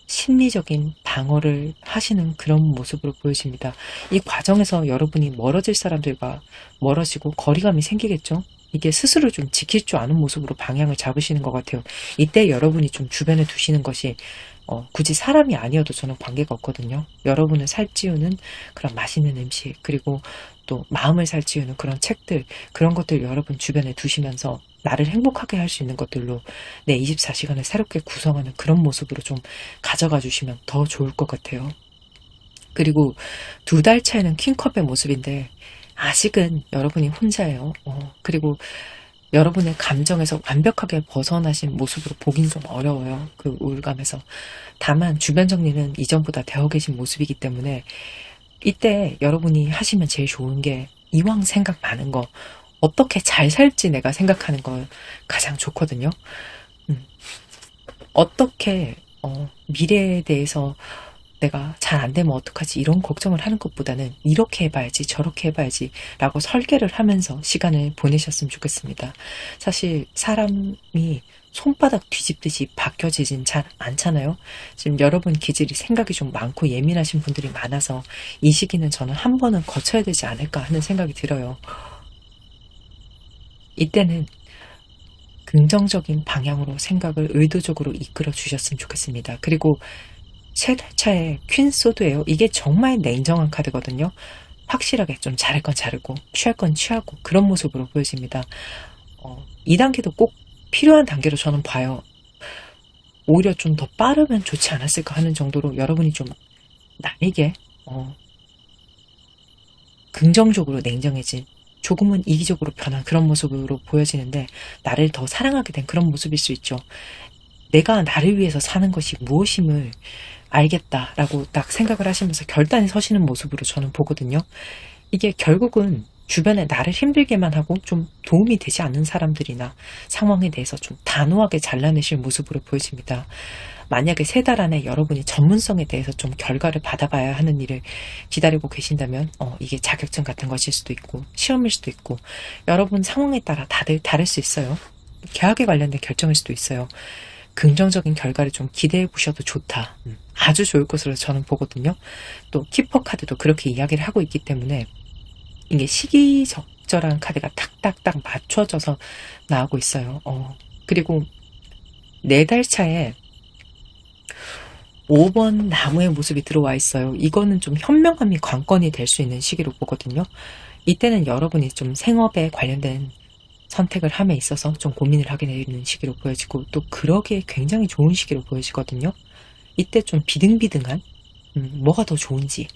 심리적인 방어를 하시는 그런 모습으로 보여집니다. 이 과정에서 여러분이 멀어질 사람들과 멀어지고 거리감이 생기겠죠? 이게 스스로 좀 지킬 줄 아는 모습으로 방향을 잡으시는 것 같아요. 이때 여러분이 좀 주변에 두시는 것이 굳이 사람이 아니어도 저는 관계가 없거든요. 여러분을 살찌우는 그런 맛있는 음식, 그리고 또 마음을 살찌우는 그런 책들, 그런 것들 여러분 주변에 두시면서 나를 행복하게 할 수 있는 것들로 내 24시간을 새롭게 구성하는 그런 모습으로 좀 가져가 주시면 더 좋을 것 같아요. 그리고 2달 차에는 킹컵의 모습인데 아직은 여러분이 혼자예요. 그리고 여러분의 감정에서 완벽하게 벗어나신 모습으로 보긴 좀 어려워요. 그 우울감에서. 다만 주변 정리는 이전보다 되어 계신 모습이기 때문에 이때 여러분이 하시면 제일 좋은 게 이왕 생각 많은 거 어떻게 잘 살지 내가 생각하는 거 가장 좋거든요. 어떻게 미래에 대해서 내가 잘 안 되면 어떡하지 이런 걱정을 하는 것보다는 이렇게 해봐야지 저렇게 해봐야지 라고 설계를 하면서 시간을 보내셨으면 좋겠습니다. 사실 사람이 손바닥 뒤집듯이 바뀌어지진 잘 않잖아요. 지금 여러분 기질이 생각이 좀 많고 예민하신 분들이 많아서 이 시기는 저는 한 번은 거쳐야 되지 않을까 하는 생각이 들어요. 이때는 긍정적인 방향으로 생각을 의도적으로 이끌어 주셨으면 좋겠습니다. 그리고 세 달 차에 퀸 소드예요. 이게 정말 냉정한 카드거든요. 확실하게 좀 자를 건 자르고 취할 건 취하고 그런 모습으로 보여집니다. 2단계도 꼭 필요한 단계로 저는 봐요. 오히려 좀 더 빠르면 좋지 않았을까 하는 정도로 여러분이 좀 나에게 긍정적으로 냉정해진, 조금은 이기적으로 변한 그런 모습으로 보여지는데 나를 더 사랑하게 된 그런 모습일 수 있죠. 내가 나를 위해서 사는 것이 무엇임을 알겠다라고 딱 생각을 하시면서 결단에 서시는 모습으로 저는 보거든요. 이게 결국은 주변에 나를 힘들게만 하고 좀 도움이 되지 않는 사람들이나 상황에 대해서 좀 단호하게 잘라내실 모습으로 보여집니다. 만약에 3달 안에 여러분이 전문성에 대해서 좀 결과를 받아봐야 하는 일을 기다리고 계신다면 이게 자격증 같은 것일 수도 있고 시험일 수도 있고 여러분 상황에 따라 다들 다를 수 있어요. 계약에 관련된 결정일 수도 있어요. 긍정적인 결과를 좀 기대해 보셔도 좋다. 아주 좋을 것으로 저는 보거든요. 또 키퍼 카드도 그렇게 이야기를 하고 있기 때문에 이게 시기적절한 카드가 딱딱딱 맞춰져서 나오고 있어요. 그리고 4달 차에 5번 나무의 모습이 들어와 있어요. 이거는 좀 현명함이 관건이 될 수 있는 시기로 보거든요. 이때는 여러분이 좀 생업에 관련된 선택을 함에 있어서 좀 고민을 하게 되는 시기로 보여지고 또 그러기에 굉장히 좋은 시기로 보여지거든요. 이때 좀 비등비등한 뭐가 더 좋은지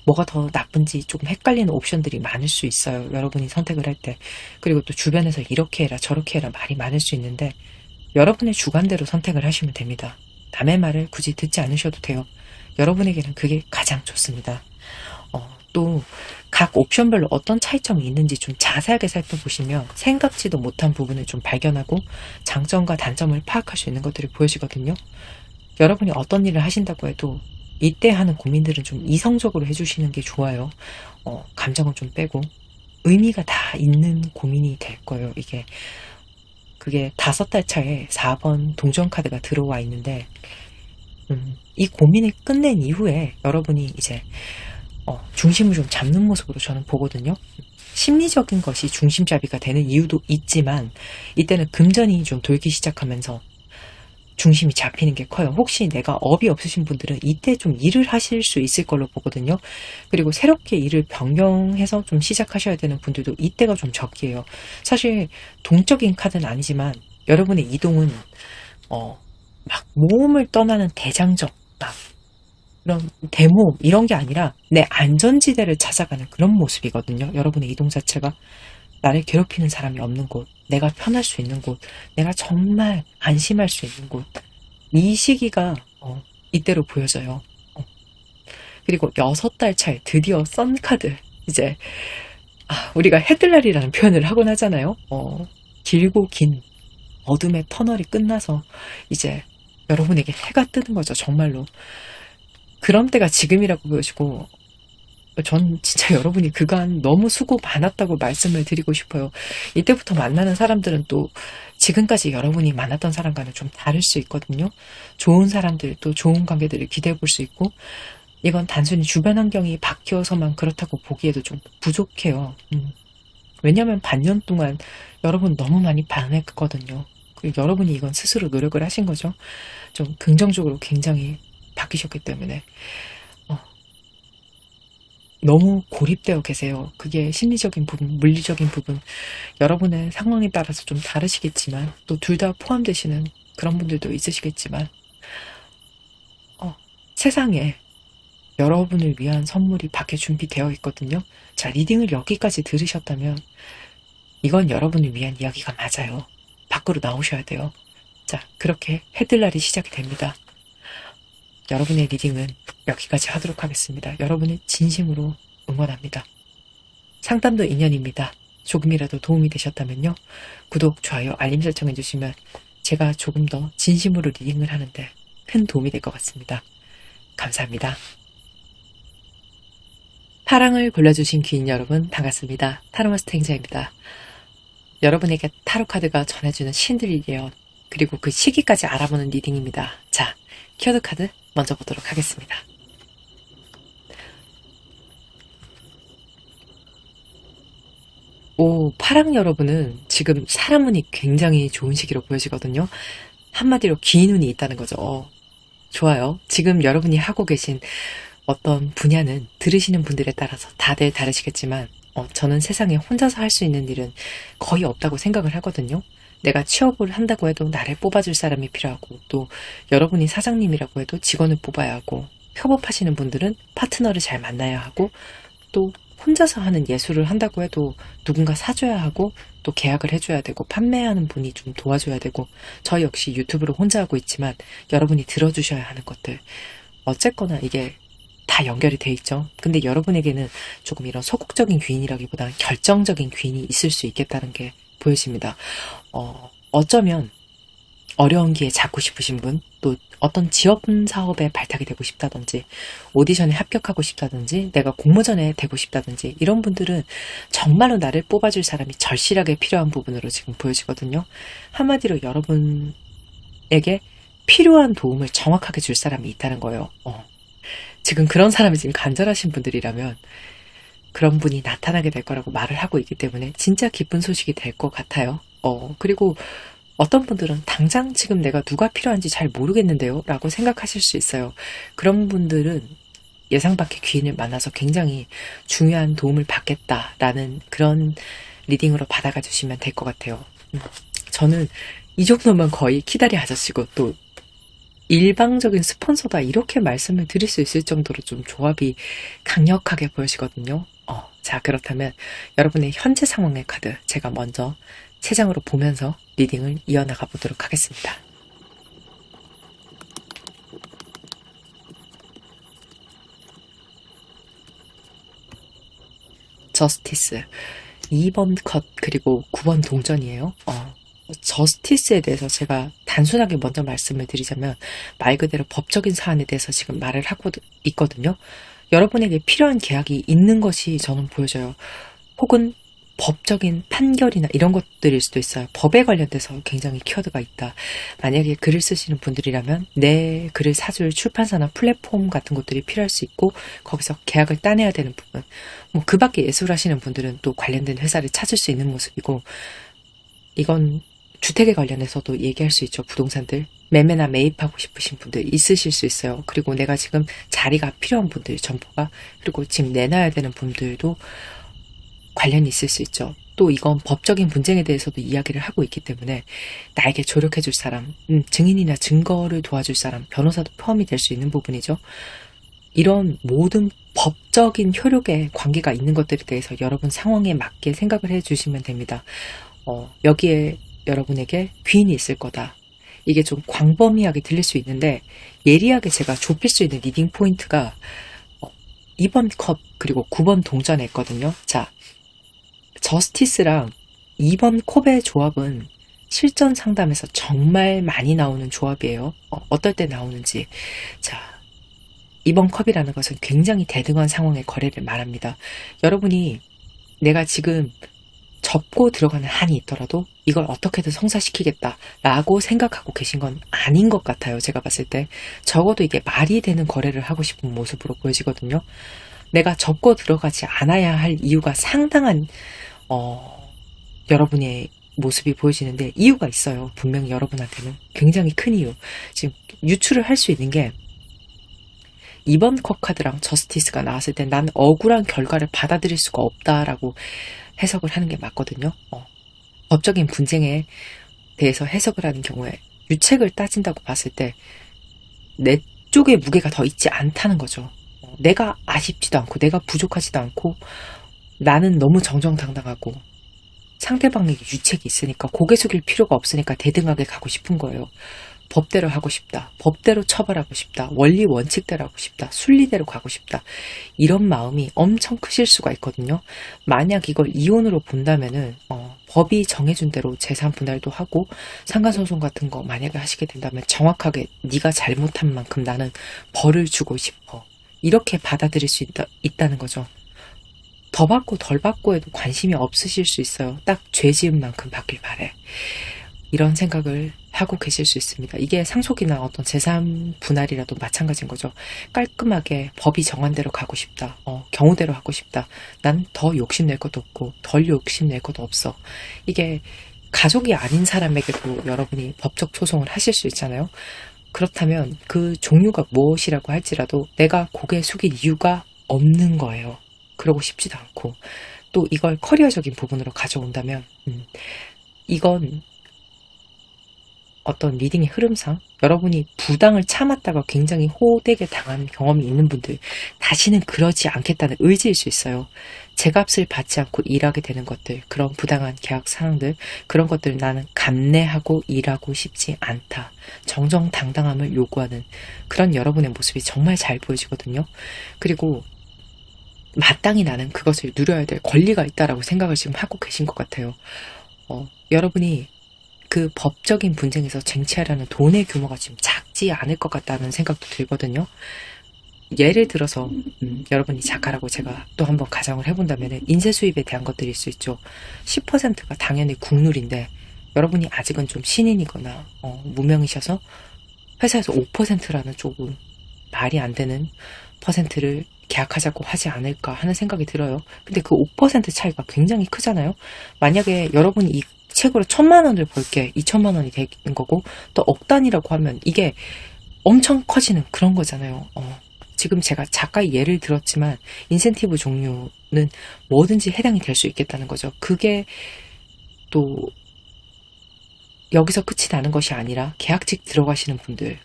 뭐가 더 나쁜지 조금 헷갈리는 옵션들이 많을 수 있어요. 여러분이 선택을 할 때. 그리고 또 주변에서 이렇게 해라 저렇게 해라 말이 많을 수 있는데 여러분의 주관대로 선택을 하시면 됩니다. 남의 말을 굳이 듣지 않으셔도 돼요. 여러분에게는 그게 가장 좋습니다. 또 각 옵션별로 어떤 차이점이 있는지 좀 자세하게 살펴보시면 생각지도 못한 부분을 좀 발견하고 장점과 단점을 파악할 수 있는 것들이 보여지거든요. 여러분이 어떤 일을 하신다고 해도 이때 하는 고민들은 좀 이성적으로 해주시는 게 좋아요. 감정은 좀 빼고 의미가 다 있는 고민이 될 거예요. 그게 5달 차에 4번 동전 카드가 들어와 있는데 이 고민을 끝낸 이후에 여러분이 이제 중심을 좀 잡는 모습으로 저는 보거든요. 심리적인 것이 중심잡이가 되는 이유도 있지만 이때는 금전이 좀 돌기 시작하면서 중심이 잡히는 게 커요. 혹시 내가 업이 없으신 분들은 이때 좀 일을 하실 수 있을 걸로 보거든요. 그리고 새롭게 일을 변경해서 좀 시작하셔야 되는 분들도 이때가 좀 적기예요. 사실 동적인 카드는 아니지만 여러분의 이동은 막 모험을 떠나는 대장정, 막 그런 대모험 이런 게 아니라 내 안전지대를 찾아가는 그런 모습이거든요. 여러분의 이동 자체가 나를 괴롭히는 사람이 없는 곳, 내가 편할 수 있는 곳, 내가 정말 안심할 수 있는 곳. 이 시기가 이때로 보여져요. 그리고 6달 차에 드디어 썬카드. 이제 우리가 해뜰날이라는 표현을 하곤 하잖아요. 길고 긴 어둠의 터널이 끝나서 이제 여러분에게 해가 뜨는 거죠. 정말로. 그런 때가 지금이라고 보여지고 전 진짜 여러분이 그간 너무 수고 많았다고 말씀을 드리고 싶어요. 이때부터 만나는 사람들은 또 지금까지 여러분이 만났던 사람과는 좀 다를 수 있거든요. 좋은 사람들, 또 좋은 관계들을 기대해 볼 수 있고 이건 단순히 주변 환경이 바뀌어서만 그렇다고 보기에도 좀 부족해요. 왜냐하면 반년 동안 여러분 너무 많이 반했거든요. 그리고 여러분이 이건 스스로 노력을 하신 거죠. 좀 긍정적으로 굉장히 바뀌셨기 때문에 너무 고립되어 계세요. 그게 심리적인 부분, 물리적인 부분 여러분의 상황에 따라서 좀 다르시겠지만 또 둘 다 포함되시는 그런 분들도 있으시겠지만 세상에 여러분을 위한 선물이 밖에 준비되어 있거든요. 자, 리딩을 여기까지 들으셨다면 이건 여러분을 위한 이야기가 맞아요. 밖으로 나오셔야 돼요. 자, 그렇게 해뜰날이 시작이 됩니다. 여러분의 리딩은 여기까지 하도록 하겠습니다. 여러분을 진심으로 응원합니다. 상담도 인연입니다. 조금이라도 도움이 되셨다면요. 구독, 좋아요, 알림 설정 해주시면 제가 조금 더 진심으로 리딩을 하는데 큰 도움이 될 것 같습니다. 감사합니다. 파랑을 골라주신 귀인 여러분 반갑습니다. 타로마스터 행자입니다. 여러분에게 타로카드가 전해주는 신들의 예언 그리고 그 시기까지 알아보는 리딩입니다. 자, 키워드 카드 먼저 보도록 하겠습니다. 파랑 여러분은 지금 사람 운이 굉장히 좋은 시기로 보여지거든요. 한마디로 긴 운이 있다는 거죠. 좋아요. 지금 여러분이 하고 계신 어떤 분야는 들으시는 분들에 따라서 다들 다르시겠지만 저는 세상에 혼자서 할 수 있는 일은 거의 없다고 생각을 하거든요. 내가 취업을 한다고 해도 나를 뽑아줄 사람이 필요하고 또 여러분이 사장님이라고 해도 직원을 뽑아야 하고 협업하시는 분들은 파트너를 잘 만나야 하고 또 혼자서 하는 예술을 한다고 해도 누군가 사줘야 하고 또 계약을 해줘야 되고 판매하는 분이 좀 도와줘야 되고 저 역시 유튜브를 혼자 하고 있지만 여러분이 들어주셔야 하는 것들 어쨌거나 이게 다 연결이 돼 있죠. 근데 여러분에게는 조금 이런 소극적인 귀인이라기보다는 결정적인 귀인이 있을 수 있겠다는 게 보여집니다. 어쩌면 어려운 기회 잡고 싶으신 분, 또 어떤 지원 사업에 발탁이 되고 싶다든지, 오디션에 합격하고 싶다든지, 내가 공모전에 되고 싶다든지, 이런 분들은 정말로 나를 뽑아줄 사람이 절실하게 필요한 부분으로 지금 보여지거든요. 한마디로 여러분에게 필요한 도움을 정확하게 줄 사람이 있다는 거예요. 지금 그런 사람이 지금 간절하신 분들이라면 그런 분이 나타나게 될 거라고 말을 하고 있기 때문에 진짜 기쁜 소식이 될 것 같아요. 그리고 어떤 분들은 당장 지금 내가 누가 필요한지 잘 모르겠는데요 라고 생각하실 수 있어요. 그런 분들은 예상 밖의 귀인을 만나서 굉장히 중요한 도움을 받겠다라는 그런 리딩으로 받아가 주시면 될 것 같아요. 저는 이 정도면 거의 키다리 아저씨고 또 일방적인 스폰서다 이렇게 말씀을 드릴 수 있을 정도로 좀 조합이 강력하게 보여지거든요. 자, 그렇다면 여러분의 현재 상황의 카드 제가 먼저 세 장으로 보면서 리딩을 이어나가 보도록 하겠습니다. 저스티스 2번 컷 그리고 9번 동전이에요. 저스티스에 대해서 제가 단순하게 먼저 말씀을 드리자면 말 그대로 법적인 사안에 대해서 지금 말을 하고 있거든요. 여러분에게 필요한 계약이 있는 것이 저는 보여져요. 혹은 법적인 판결이나 이런 것들일 수도 있어요. 법에 관련돼서 굉장히 키워드가 있다. 만약에 글을 쓰시는 분들이라면 내 글을 사줄 출판사나 플랫폼 같은 것들이 필요할 수 있고 거기서 계약을 따내야 되는 부분. 그 밖에 예술하시는 분들은 또 관련된 회사를 찾을 수 있는 모습이고 이건 주택에 관련해서도 얘기할 수 있죠. 부동산들. 매매나 매입하고 싶으신 분들 있으실 수 있어요. 그리고 내가 지금 자리가 필요한 분들, 점포가. 그리고 지금 내놔야 되는 분들도 관련이 있을 수 있죠. 또 이건 법적인 분쟁에 대해서도 이야기를 하고 있기 때문에 나에게 조력해줄 사람, 증인이나 증거를 도와줄 사람, 변호사도 포함이 될 수 있는 부분이죠. 이런 모든 법적인 효력의 관계가 있는 것들에 대해서 여러분 상황에 맞게 생각을 해주시면 됩니다. 여기에 여러분에게 귀인이 있을 거다. 이게 좀 광범위하게 들릴 수 있는데 예리하게 제가 좁힐 수 있는 리딩 포인트가 2번 컵 그리고 9번 동전에 있거든요. 자, 저스티스랑 2번 컵의 조합은 실전 상담에서 정말 많이 나오는 조합이에요. 어떨 때 나오는지. 자, 2번 컵이라는 것은 굉장히 대등한 상황의 거래를 말합니다. 여러분이 내가 지금 접고 들어가는 한이 있더라도 이걸 어떻게든 성사시키겠다라고 생각하고 계신 건 아닌 것 같아요. 제가 봤을 때. 적어도 이게 말이 되는 거래를 하고 싶은 모습으로 보여지거든요. 내가 접고 들어가지 않아야 할 이유가 상당한 여러분의 모습이 보여지는데 이유가 있어요. 분명히 여러분한테는 굉장히 큰 이유. 지금 유추를 할 수 있는 게 2번 컵 카드랑 저스티스가 나왔을 때 난 억울한 결과를 받아들일 수가 없다라고 해석을 하는 게 맞거든요. 법적인 분쟁에 대해서 해석을 하는 경우에 유책을 따진다고 봤을 때 내 쪽에 무게가 더 있지 않다는 거죠. 내가 아쉽지도 않고 내가 부족하지도 않고 나는 너무 정정당당하고 상대방에게 유책이 있으니까 고개 숙일 필요가 없으니까 대등하게 가고 싶은 거예요. 법대로 하고 싶다. 법대로 처벌하고 싶다. 원리 원칙대로 하고 싶다. 순리대로 가고 싶다. 이런 마음이 엄청 크실 수가 있거든요. 만약 이걸 이혼으로 본다면은 법이 정해준 대로 재산 분할도 하고 상간소송 같은 거 만약에 하시게 된다면 정확하게 네가 잘못한 만큼 나는 벌을 주고 싶어. 이렇게 받아들일 수 있다는 거죠. 더 받고 덜 받고 해도 관심이 없으실 수 있어요. 딱 죄 지은 만큼 받길 바래. 이런 생각을 하고 계실 수 있습니다. 이게 상속이나 어떤 재산 분할이라도 마찬가지인 거죠. 깔끔하게 법이 정한 대로 가고 싶다. 경우대로 하고 싶다. 난 더 욕심낼 것도 없고 덜 욕심낼 것도 없어. 이게 가족이 아닌 사람에게도 여러분이 법적 소송을 하실 수 있잖아요. 그렇다면 그 종류가 무엇이라고 할지라도 내가 고개 숙일 이유가 없는 거예요. 그러고 싶지도 않고 또 이걸 커리어적인 부분으로 가져온다면 이건 어떤 리딩의 흐름상 여러분이 부당을 참았다가 굉장히 호되게 당한 경험이 있는 분들 다시는 그러지 않겠다는 의지일 수 있어요. 제값을 받지 않고 일하게 되는 것들, 그런 부당한 계약 사항들, 그런 것들을 나는 감내하고 일하고 싶지 않다. 정정당당함을 요구하는 그런 여러분의 모습이 정말 잘 보여지거든요. 그리고 마땅히 나는 그것을 누려야 될 권리가 있다라고 생각을 지금 하고 계신 것 같아요. 여러분이 그 법적인 분쟁에서 쟁취하려는 돈의 규모가 지금 작지 않을 것 같다는 생각도 들거든요. 예를 들어서 여러분이 작가라고 제가 또 한번 가정을 해본다면 인쇄 수입에 대한 것들일 수 있죠. 10%가 당연히 국룰인데 여러분이 아직은 좀 신인이거나 무명이셔서 회사에서 5%라는 조금 말이 안 되는 퍼센트를 계약하자고 하지 않을까 하는 생각이 들어요. 근데 그 5% 차이가 굉장히 크잖아요. 만약에 여러분이 이 책으로 1,000만 원을 벌게 2,000만 원이 되는 거고 또 억 단위라고 하면 이게 엄청 커지는 그런 거잖아요. 지금 제가 작가의 예를 들었지만 인센티브 종류는 뭐든지 해당이 될 수 있겠다는 거죠. 그게 또 여기서 끝이 나는 것이 아니라 계약직 들어가시는 분들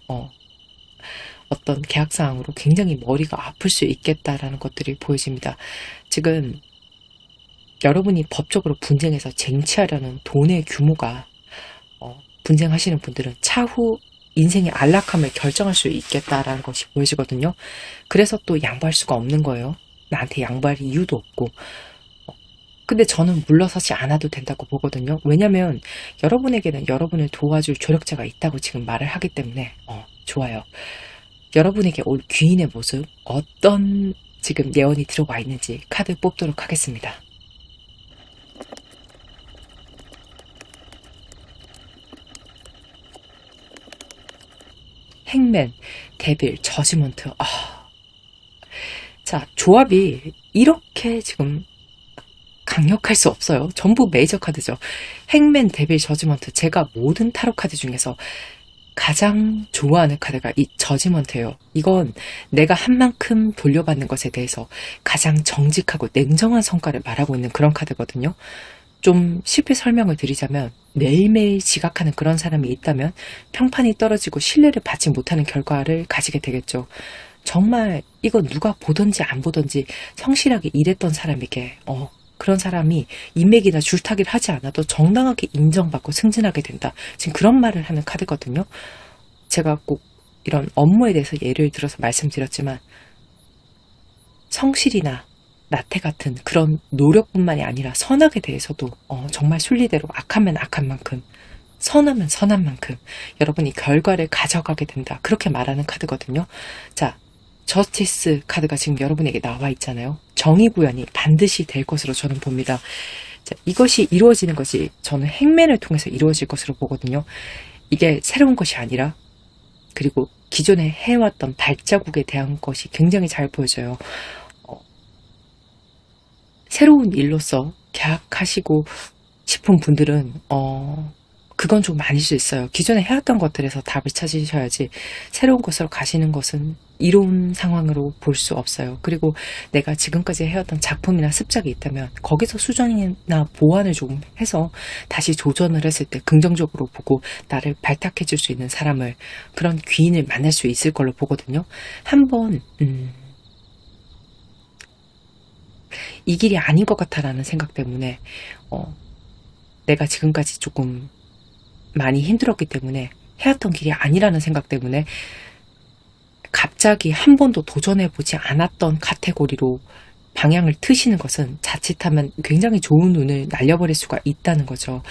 어떤 계약사항으로 굉장히 머리가 아플 수 있겠다라는 것들이 보여집니다. 지금 여러분이 법적으로 분쟁해서 쟁취하려는 돈의 규모가 분쟁하시는 분들은 차후 인생의 안락함을 결정할 수 있겠다라는 것이 보여지거든요. 그래서 또 양보할 수가 없는 거예요. 나한테 양보할 이유도 없고. 근데 저는 물러서지 않아도 된다고 보거든요. 왜냐면 여러분에게는 여러분을 도와줄 조력자가 있다고 지금 말을 하기 때문에 좋아요. 여러분에게 올 귀인의 모습, 어떤 지금 예언이 들어와 있는지 카드 뽑도록 하겠습니다. 행맨, 데빌, 저지먼트. 자, 조합이 이렇게 지금 강력할 수 없어요. 전부 메이저 카드죠. 행맨, 데빌, 저지먼트. 제가 모든 타로 카드 중에서 가장 좋아하는 카드가 이 저지먼트예요. 이건 내가 한 만큼 돌려받는 것에 대해서 가장 정직하고 냉정한 성과를 말하고 있는 그런 카드거든요. 좀 쉽게 설명을 드리자면 매일매일 지각하는 그런 사람이 있다면 평판이 떨어지고 신뢰를 받지 못하는 결과를 가지게 되겠죠. 정말 이건 누가 보든지 안 보든지 성실하게 일했던 사람에게 그런 사람이 인맥이나 줄타기를 하지 않아도 정당하게 인정받고 승진하게 된다. 지금 그런 말을 하는 카드거든요. 제가 꼭 이런 업무에 대해서 예를 들어서 말씀드렸지만 성실이나 나태 같은 그런 노력뿐만이 아니라 선악에 대해서도 정말 순리대로 악하면 악한 만큼 선하면 선한 만큼 여러분이 결과를 가져가게 된다. 그렇게 말하는 카드거든요. 자, 저스티스 카드가 지금 여러분에게 나와 있잖아요. 정의 구현이 반드시 될 것으로 저는 봅니다. 자, 이것이 이루어지는 것이 저는 행맨을 통해서 이루어질 것으로 보거든요. 이게 새로운 것이 아니라 그리고 기존에 해왔던 발자국에 대한 것이 굉장히 잘 보여져요. 새로운 일로서 계약하시고 싶은 분들은 그건 좀 아닐 수 있어요. 기존에 해왔던 것들에서 답을 찾으셔야지 새로운 것으로 가시는 것은 이로운 상황으로 볼 수 없어요. 그리고 내가 지금까지 해왔던 작품이나 습작이 있다면 거기서 수정이나 보완을 좀 해서 다시 조전을 했을 때 긍정적으로 보고 나를 발탁해 줄 수 있는 사람을, 그런 귀인을 만날 수 있을 걸로 보거든요. 한번 이 길이 아닌 것 같아라는 생각 때문에 내가 지금까지 조금 많이 힘들었기 때문에 해왔던 길이 아니라는 생각 때문에 갑자기 한 번도 도전해보지 않았던 카테고리로 방향을 트시는 것은 자칫하면 굉장히 좋은 운을 날려버릴 수가 있다는 거죠.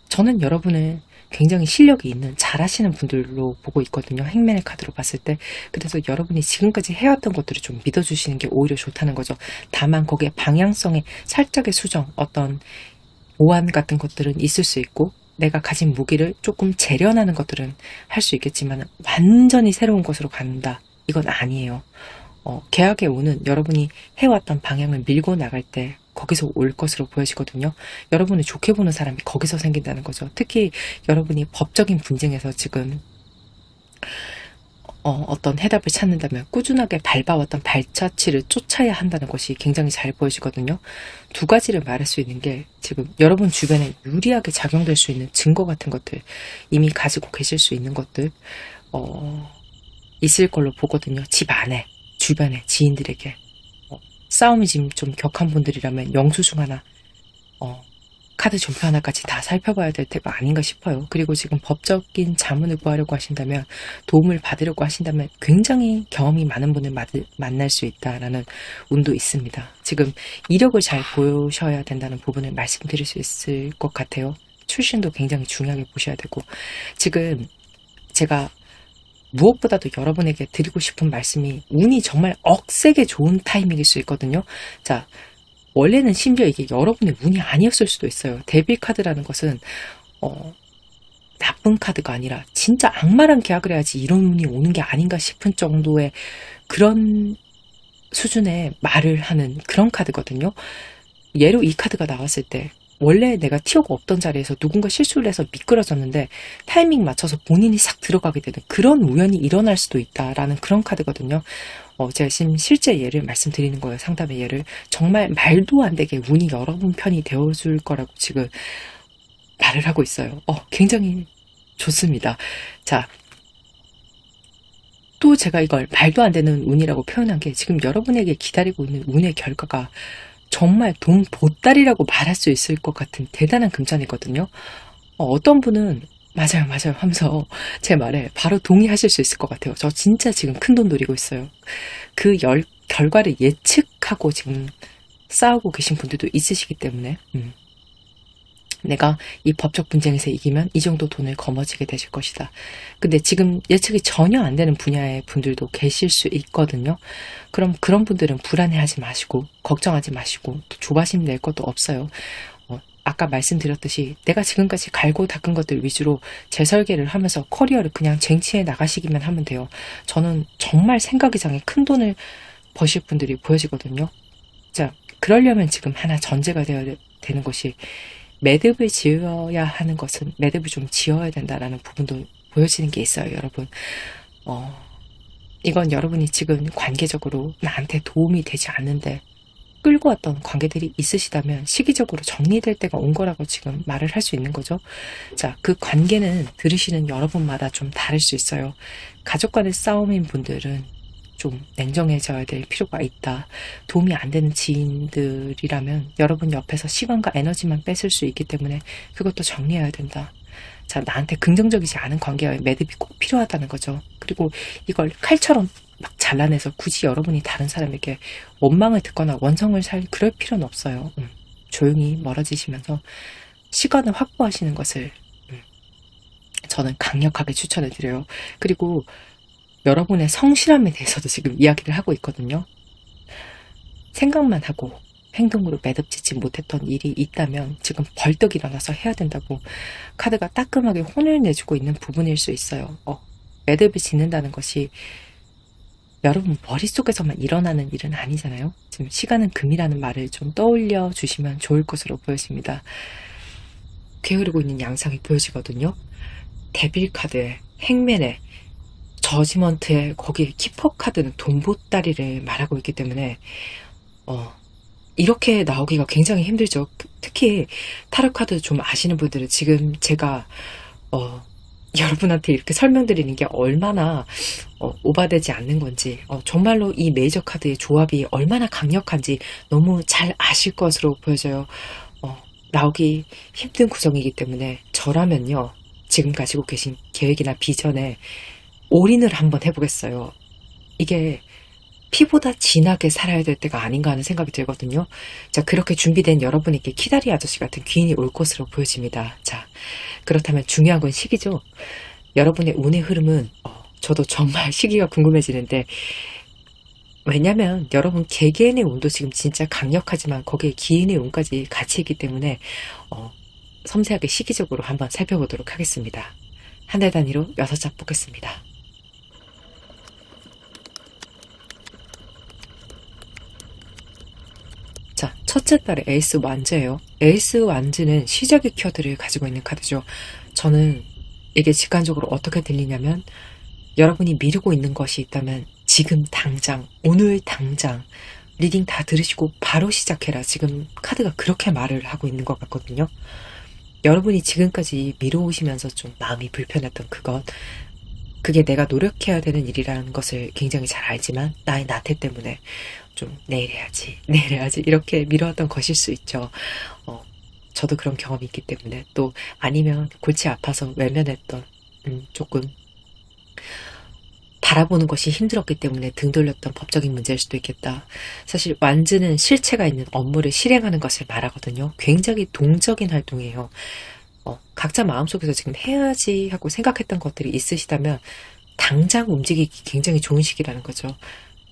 저는 여러분을 굉장히 실력이 있는 잘하시는 분들로 보고 있거든요. 행맨의 카드로 봤을 때. 그래서 여러분이 지금까지 해왔던 것들을 좀 믿어주시는 게 오히려 좋다는 거죠. 다만 거기에 방향성에 살짝의 수정, 어떤 보완 같은 것들은 있을 수 있고 내가 가진 무기를 조금 재련하는 것들은 할 수 있겠지만 완전히 새로운 것으로 간다. 이건 아니에요. 계약의 운은 여러분이 해왔던 방향을 밀고 나갈 때 거기서 올 것으로 보여지거든요. 여러분을 좋게 보는 사람이 거기서 생긴다는 거죠. 특히 여러분이 법적인 분쟁에서 지금 어떤 해답을 찾는다면 꾸준하게 밟아왔던 발자취를 쫓아야 한다는 것이 굉장히 잘 보여지거든요. 두 가지를 말할 수 있는 게 지금 여러분 주변에 유리하게 작용될 수 있는 증거 같은 것들, 이미 가지고 계실 수 있는 것들 있을 걸로 보거든요. 집 안에, 주변에, 지인들에게. 싸움이 지금 좀 격한 분들이라면 영수증 하나, 카드 종표 하나까지 다 살펴봐야 될 때가 아닌가 싶어요. 그리고 지금 법적인 자문을 구하려고 하신다면, 도움을 받으려고 하신다면 굉장히 경험이 많은 분을 만날 수 있다라는 운도 있습니다. 지금 이력을 잘 보셔야 된다는 부분을 말씀드릴 수 있을 것 같아요. 출신도 굉장히 중요하게 보셔야 되고, 지금 제가 무엇보다도 여러분에게 드리고 싶은 말씀이 운이 정말 억세게 좋은 타이밍일 수 있거든요. 자, 원래는 심지어 이게 여러분의 운이 아니었을 수도 있어요. 데빌 카드라는 것은 나쁜 카드가 아니라 진짜 악마랑 계약을 해야지 이런 운이 오는 게 아닌가 싶은 정도의 그런 수준의 말을 하는 그런 카드거든요. 예로 이 카드가 나왔을 때 원래 내가 티오가 없던 자리에서 누군가 실수를 해서 미끄러졌는데 타이밍 맞춰서 본인이 싹 들어가게 되는 그런 우연이 일어날 수도 있다라는 그런 카드거든요. 제가 지금 실제 예를 말씀드리는 거예요. 상담의 예를. 정말 말도 안 되게 운이 여러분 편이 되어줄 거라고 지금 말을 하고 있어요. 굉장히 좋습니다. 자, 또 제가 이걸 말도 안 되는 운이라고 표현한 게 지금 여러분에게 기다리고 있는 운의 결과가 정말 돈 보따리라고 말할 수 있을 것 같은 대단한 금전이거든요. 어떤 분은 맞아요, 맞아요 하면서 제 말에 바로 동의하실 수 있을 것 같아요. 저 진짜 지금 큰돈 노리고 있어요. 그 결과를 예측하고 지금 싸우고 계신 분들도 있으시기 때문에 내가 이 법적 분쟁에서 이기면 이 정도 돈을 거머쥐게 되실 것이다. 근데 지금 예측이 전혀 안 되는 분야의 분들도 계실 수 있거든요. 그럼 그런 분들은 불안해하지 마시고 걱정하지 마시고 또 조바심 낼 것도 없어요. 아까 말씀드렸듯이 내가 지금까지 갈고 닦은 것들 위주로 재설계를 하면서 커리어를 그냥 쟁취해 나가시기만 하면 돼요. 저는 정말 생각 이상의 큰 돈을 버실 분들이 보여지거든요. 자, 그러려면 지금 하나 전제가 되어야 되는 것이 매듭을 지어야 하는 것은 매듭을 좀 지어야 된다라는 부분도 보여지는 게 있어요, 여러분. 이건 여러분이 지금 관계적으로 나한테 도움이 되지 않는데 끌고 왔던 관계들이 있으시다면 시기적으로 정리될 때가 온 거라고 지금 말을 할 수 있는 거죠. 자, 그 관계는 들으시는 여러분마다 좀 다를 수 있어요. 가족 간의 싸움인 분들은 좀 냉정해져야 될 필요가 있다. 도움이 안 되는 지인들이라면 여러분 옆에서 시간과 에너지만 뺏을 수 있기 때문에 그것도 정리해야 된다. 자, 나한테 긍정적이지 않은 관계와의 매듭이 꼭 필요하다는 거죠. 그리고 이걸 칼처럼 막 잘라내서 굳이 여러분이 다른 사람에게 원망을 듣거나 원성을 살 그럴 필요는 없어요. 조용히 멀어지시면서 시간을 확보하시는 것을 저는 강력하게 추천을 드려요. 그리고 여러분의 성실함에 대해서도 지금 이야기를 하고 있거든요. 생각만 하고 행동으로 매듭짓지 못했던 일이 있다면 지금 벌떡 일어나서 해야 된다고 카드가 따끔하게 혼을 내주고 있는 부분일 수 있어요. 매듭을 짓는다는 것이 여러분 머릿속에서만 일어나는 일은 아니잖아요. 지금 시간은 금이라는 말을 좀 떠올려 주시면 좋을 것으로 보여집니다. 게으르고 있는 양상이 보여지거든요. 데빌 카드에 행맨에 저지먼트에 거기에 키퍼 카드는 돈 보따리를 말하고 있기 때문에 이렇게 나오기가 굉장히 힘들죠. 특히 타로 카드 좀 아시는 분들은 지금 제가 여러분한테 이렇게 설명드리는 게 얼마나 오바되지 않는 건지 정말로 이 메이저 카드의 조합이 얼마나 강력한지 너무 잘 아실 것으로 보여져요. 나오기 힘든 구성이기 때문에 저라면요. 지금 가지고 계신 계획이나 비전에 올인을 한번 해보겠어요. 이게 피보다 진하게 살아야 될 때가 아닌가 하는 생각이 들거든요. 자, 그렇게 준비된 여러분에게 키다리 아저씨 같은 귀인이 올 것으로 보여집니다. 자, 그렇다면 중요한 건 시기죠. 여러분의 운의 흐름은 저도 정말 시기가 궁금해지는데 왜냐면 여러분 개개인의 운도 지금 진짜 강력하지만 거기에 기인의 운까지 같이 있기 때문에 섬세하게 시기적으로 한번 살펴보도록 하겠습니다. 한 달 단위로 6장 뽑겠습니다. 자, 첫째 달에 에이스 완즈예요. 에이스 완즈는 시작의 키워드를 가지고 있는 카드죠. 저는 이게 직관적으로 어떻게 들리냐면 여러분이 미루고 있는 것이 있다면 지금 당장, 오늘 당장 리딩 다 들으시고 바로 시작해라. 지금 카드가 그렇게 말을 하고 있는 것 같거든요. 여러분이 지금까지 미뤄오시면서 좀 마음이 불편했던 그게 내가 노력해야 되는 일이라는 것을 굉장히 잘 알지만 나의 나태 때문에 좀 내일 해야지 이렇게 미뤄왔던 것일 수 있죠. 저도 그런 경험이 있기 때문에 또 아니면 골치 아파서 외면했던 조금 바라보는 것이 힘들었기 때문에 등 돌렸던 법적인 문제일 수도 있겠다. 사실 완즈는 실체가 있는 업무를 실행하는 것을 말하거든요. 굉장히 동적인 활동이에요. 각자 마음속에서 지금 해야지 하고 생각했던 것들이 있으시다면 당장 움직이기 굉장히 좋은 시기라는 거죠.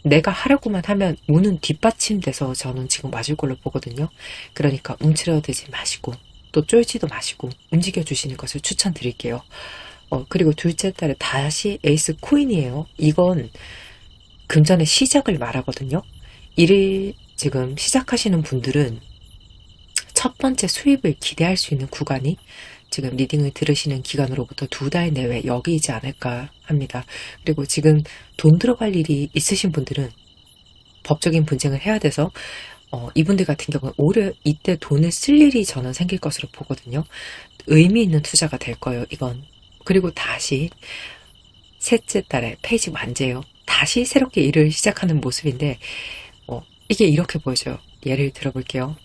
내가 하려고만 하면 운은 뒷받침돼서 저는 지금 맞을 걸로 보거든요. 그러니까 움츠러들지 마시고 또 쫄지도 마시고 움직여 주시는 것을 추천드릴게요. 그리고 둘째 달에 다시 에이스 코인이에요. 이건 금전의 시작을 말하거든요. 일을 지금 시작하시는 분들은 첫 번째 수입을 기대할 수 있는 구간이 지금 리딩을 들으시는 기간으로부터 2달 내외 여기이지 않을까 합니다. 그리고 지금 돈 들어갈 일이 있으신 분들은 법적인 분쟁을 해야 돼서 이분들 같은 경우는 오히려 이때 돈을 쓸 일이 저는 생길 것으로 보거든요. 의미 있는 투자가 될 거예요, 이건. 그리고 다시 셋째 달에 페이지 완제예요. 다시 새롭게 일을 시작하는 모습인데 이게 이렇게 보여져요. 예를 들어볼게요.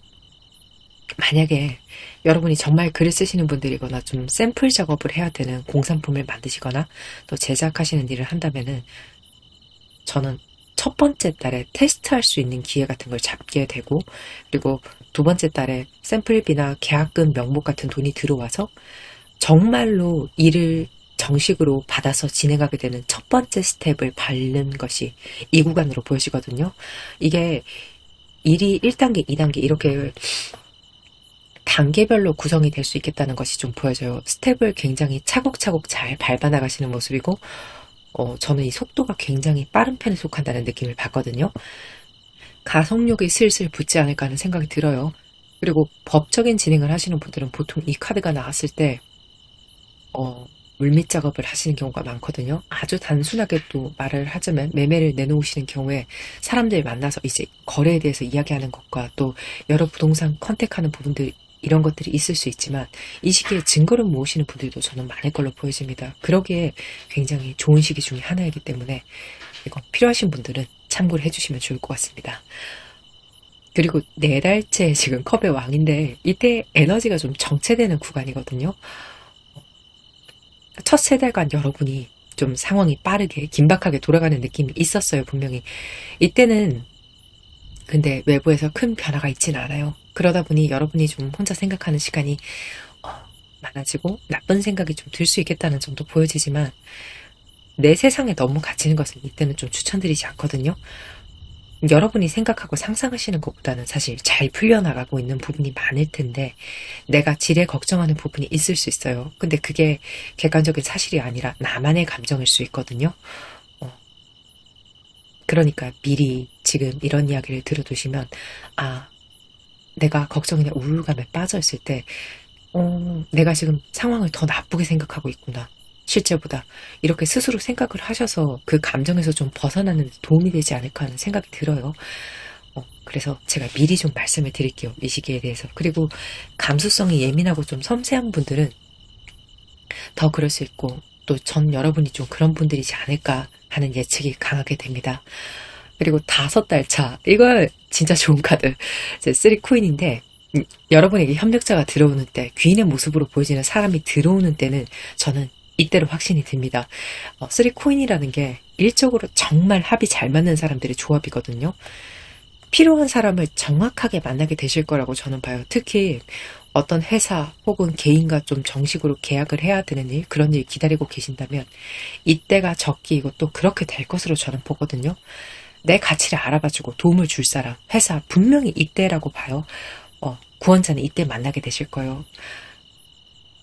만약에 여러분이 정말 글을 쓰시는 분들이거나 좀 샘플 작업을 해야 되는 공산품을 만드시거나 또 제작하시는 일을 한다면은 저는 첫 번째 달에 테스트할 수 있는 기회 같은 걸 잡게 되고, 그리고 두 번째 달에 샘플비나 계약금 명목 같은 돈이 들어와서 정말로 일을 정식으로 받아서 진행하게 되는 첫 번째 스텝을 밟는 것이 이 구간으로 보여지거든요. 이게 일이 1단계, 2단계 이렇게 단계별로 구성이 될 수 있겠다는 것이 좀 보여져요. 스텝을 굉장히 차곡차곡 잘 밟아나가시는 모습이고, 저는 이 속도가 굉장히 빠른 편에 속한다는 느낌을 받거든요. 가속력이 슬슬 붙지 않을까 하는 생각이 들어요. 그리고 법적인 진행을 하시는 분들은 보통 이 카드가 나왔을 때, 물밑 작업을 하시는 경우가 많거든요. 아주 단순하게 또 말을 하자면 매매를 내놓으시는 경우에 사람들 만나서 이제 거래에 대해서 이야기하는 것과 또 여러 부동산 컨택하는 부분들 이런 것들이 있을 수 있지만 이 시기에 증거를 모으시는 분들도 저는 많을 걸로 보여집니다. 그러기에 굉장히 좋은 시기 중에 하나이기 때문에 이거 필요하신 분들은 참고를 해주시면 좋을 것 같습니다. 그리고 4달째 지금 컵의 왕인데 이때 에너지가 좀 정체되는 구간이거든요. 첫 3달간 여러분이 좀 상황이 빠르게 긴박하게 돌아가는 느낌이 있었어요, 분명히. 이때는 근데 외부에서 큰 변화가 있지는 않아요. 그러다 보니 여러분이 좀 혼자 생각하는 시간이 많아지고 나쁜 생각이 좀 들 수 있겠다는 점도 보여지지만 내 세상에 너무 갇히는 것은 이때는 좀 추천드리지 않거든요. 여러분이 생각하고 상상하시는 것보다는 사실 잘 풀려나가고 있는 부분이 많을 텐데 내가 지레 걱정하는 부분이 있을 수 있어요. 근데 그게 객관적인 사실이 아니라 나만의 감정일 수 있거든요. 그러니까 미리 지금 이런 이야기를 들어두시면 내가 걱정이나 우울감에 빠져있을 때 내가 지금 상황을 더 나쁘게 생각하고 있구나. 실제보다 이렇게 스스로 생각을 하셔서 그 감정에서 좀 벗어나는 데 도움이 되지 않을까 하는 생각이 들어요. 그래서 제가 미리 좀 말씀을 드릴게요. 이 시기에 대해서. 그리고 감수성이 예민하고 좀 섬세한 분들은 더 그럴 수 있고 또 전 여러분이 좀 그런 분들이지 않을까 하는 예측이 강하게 됩니다. 그리고 5달 차. 이거 진짜 좋은 카드. 이제 3코인인데 여러분에게 협력자가 들어오는 때 귀인의 모습으로 보여지는 사람이 들어오는 때는 저는 이때로 확신이 듭니다. 3코인이라는 게 일적으로 정말 합이 잘 맞는 사람들의 조합이거든요. 필요한 사람을 정확하게 만나게 되실 거라고 저는 봐요. 특히 어떤 회사 혹은 개인과 좀 정식으로 계약을 해야 되는 일, 그런 일 기다리고 계신다면 이때가 적기이고 또 그렇게 될 것으로 저는 보거든요. 내 가치를 알아봐주고 도움을 줄 사람, 회사 분명히 이때라고 봐요. 구원자는 이때 만나게 되실 거예요.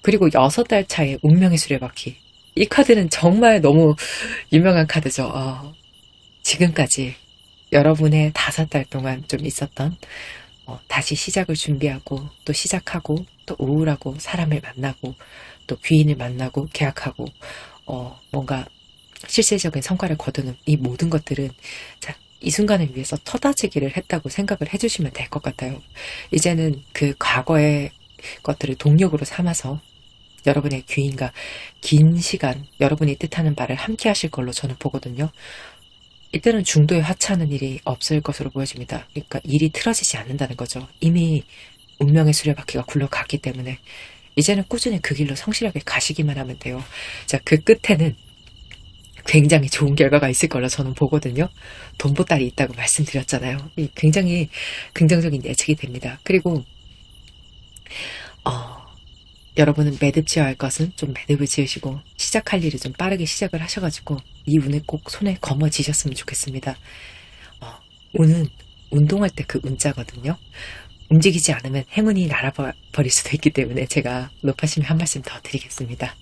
그리고 6달 차에 운명의 수레바퀴. 이 카드는 정말 너무 유명한 카드죠. 지금까지 여러분의 5달 동안 좀 있었던 다시 시작을 준비하고 또 시작하고 또 우울하고 사람을 만나고 또 귀인을 만나고 계약하고 뭔가 실질적인 성과를 거두는 이 모든 것들은 이 순간을 위해서 터다지기를 했다고 생각을 해주시면 될 것 같아요. 이제는 그 과거의 것들을 동력으로 삼아서 여러분의 귀인과 긴 시간 여러분이 뜻하는 바를 함께 하실 걸로 저는 보거든요. 이때는 중도에 하차하는 일이 없을 것으로 보여집니다. 그러니까 일이 틀어지지 않는다는 거죠. 이미 운명의 수레바퀴가 굴러갔기 때문에 이제는 꾸준히 그 길로 성실하게 가시기만 하면 돼요. 자, 그 끝에는 굉장히 좋은 결과가 있을 걸로 저는 보거든요. 돈보따리 있다고 말씀드렸잖아요. 굉장히 긍정적인 예측이 됩니다. 그리고 여러분은 매듭 지어야 할 것은 좀 매듭을 지으시고 시작할 일을 좀 빠르게 시작을 하셔가지고 이 운을 꼭 손에 거머쥐셨으면 좋겠습니다. 운은 운동할 때 그 운자거든요. 움직이지 않으면 행운이 날아버릴 수도 있기 때문에 제가 높아심에 한 말씀 더 드리겠습니다.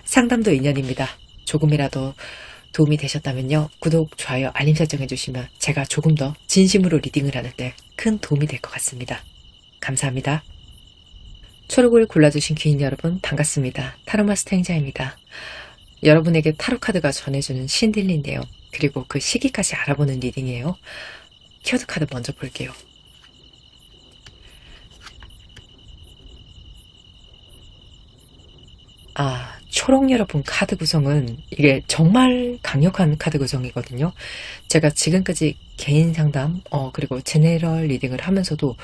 상담도 인연입니다. 조금이라도 도움이 되셨다면요. 구독, 좋아요, 알림 설정 해주시면 제가 조금 더 진심으로 리딩을 하는데 큰 도움이 될 것 같습니다. 감사합니다. 초록을 골라주신 귀인 여러분 반갑습니다. 타로마스터 행자입니다. 여러분에게 타로카드가 전해주는 신딜리인데요. 그리고 그 시기까지 알아보는 리딩이에요. 키워드 카드 먼저 볼게요. 초록 여러분 카드 구성은 이게 정말 강력한 카드 구성이거든요. 제가 지금까지 개인 상담, 그리고 제네럴 리딩을 하면서도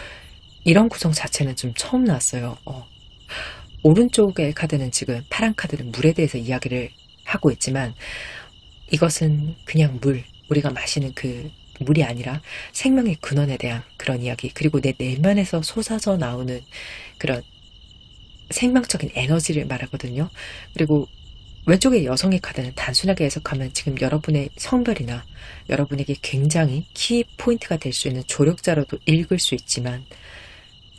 이런 구성 자체는 좀 처음 나왔어요. 오른쪽의 카드는 지금 파란 카드는 물에 대해서 이야기를 하고 있지만 이것은 그냥 물, 우리가 마시는 그 물이 아니라 생명의 근원에 대한 그런 이야기, 그리고 내 내면에서 솟아져 나오는 그런 생명적인 에너지를 말하거든요. 그리고 왼쪽의 여성의 카드는 단순하게 해석하면 지금 여러분의 성별이나 여러분에게 굉장히 키 포인트가 될 수 있는 조력자로도 읽을 수 있지만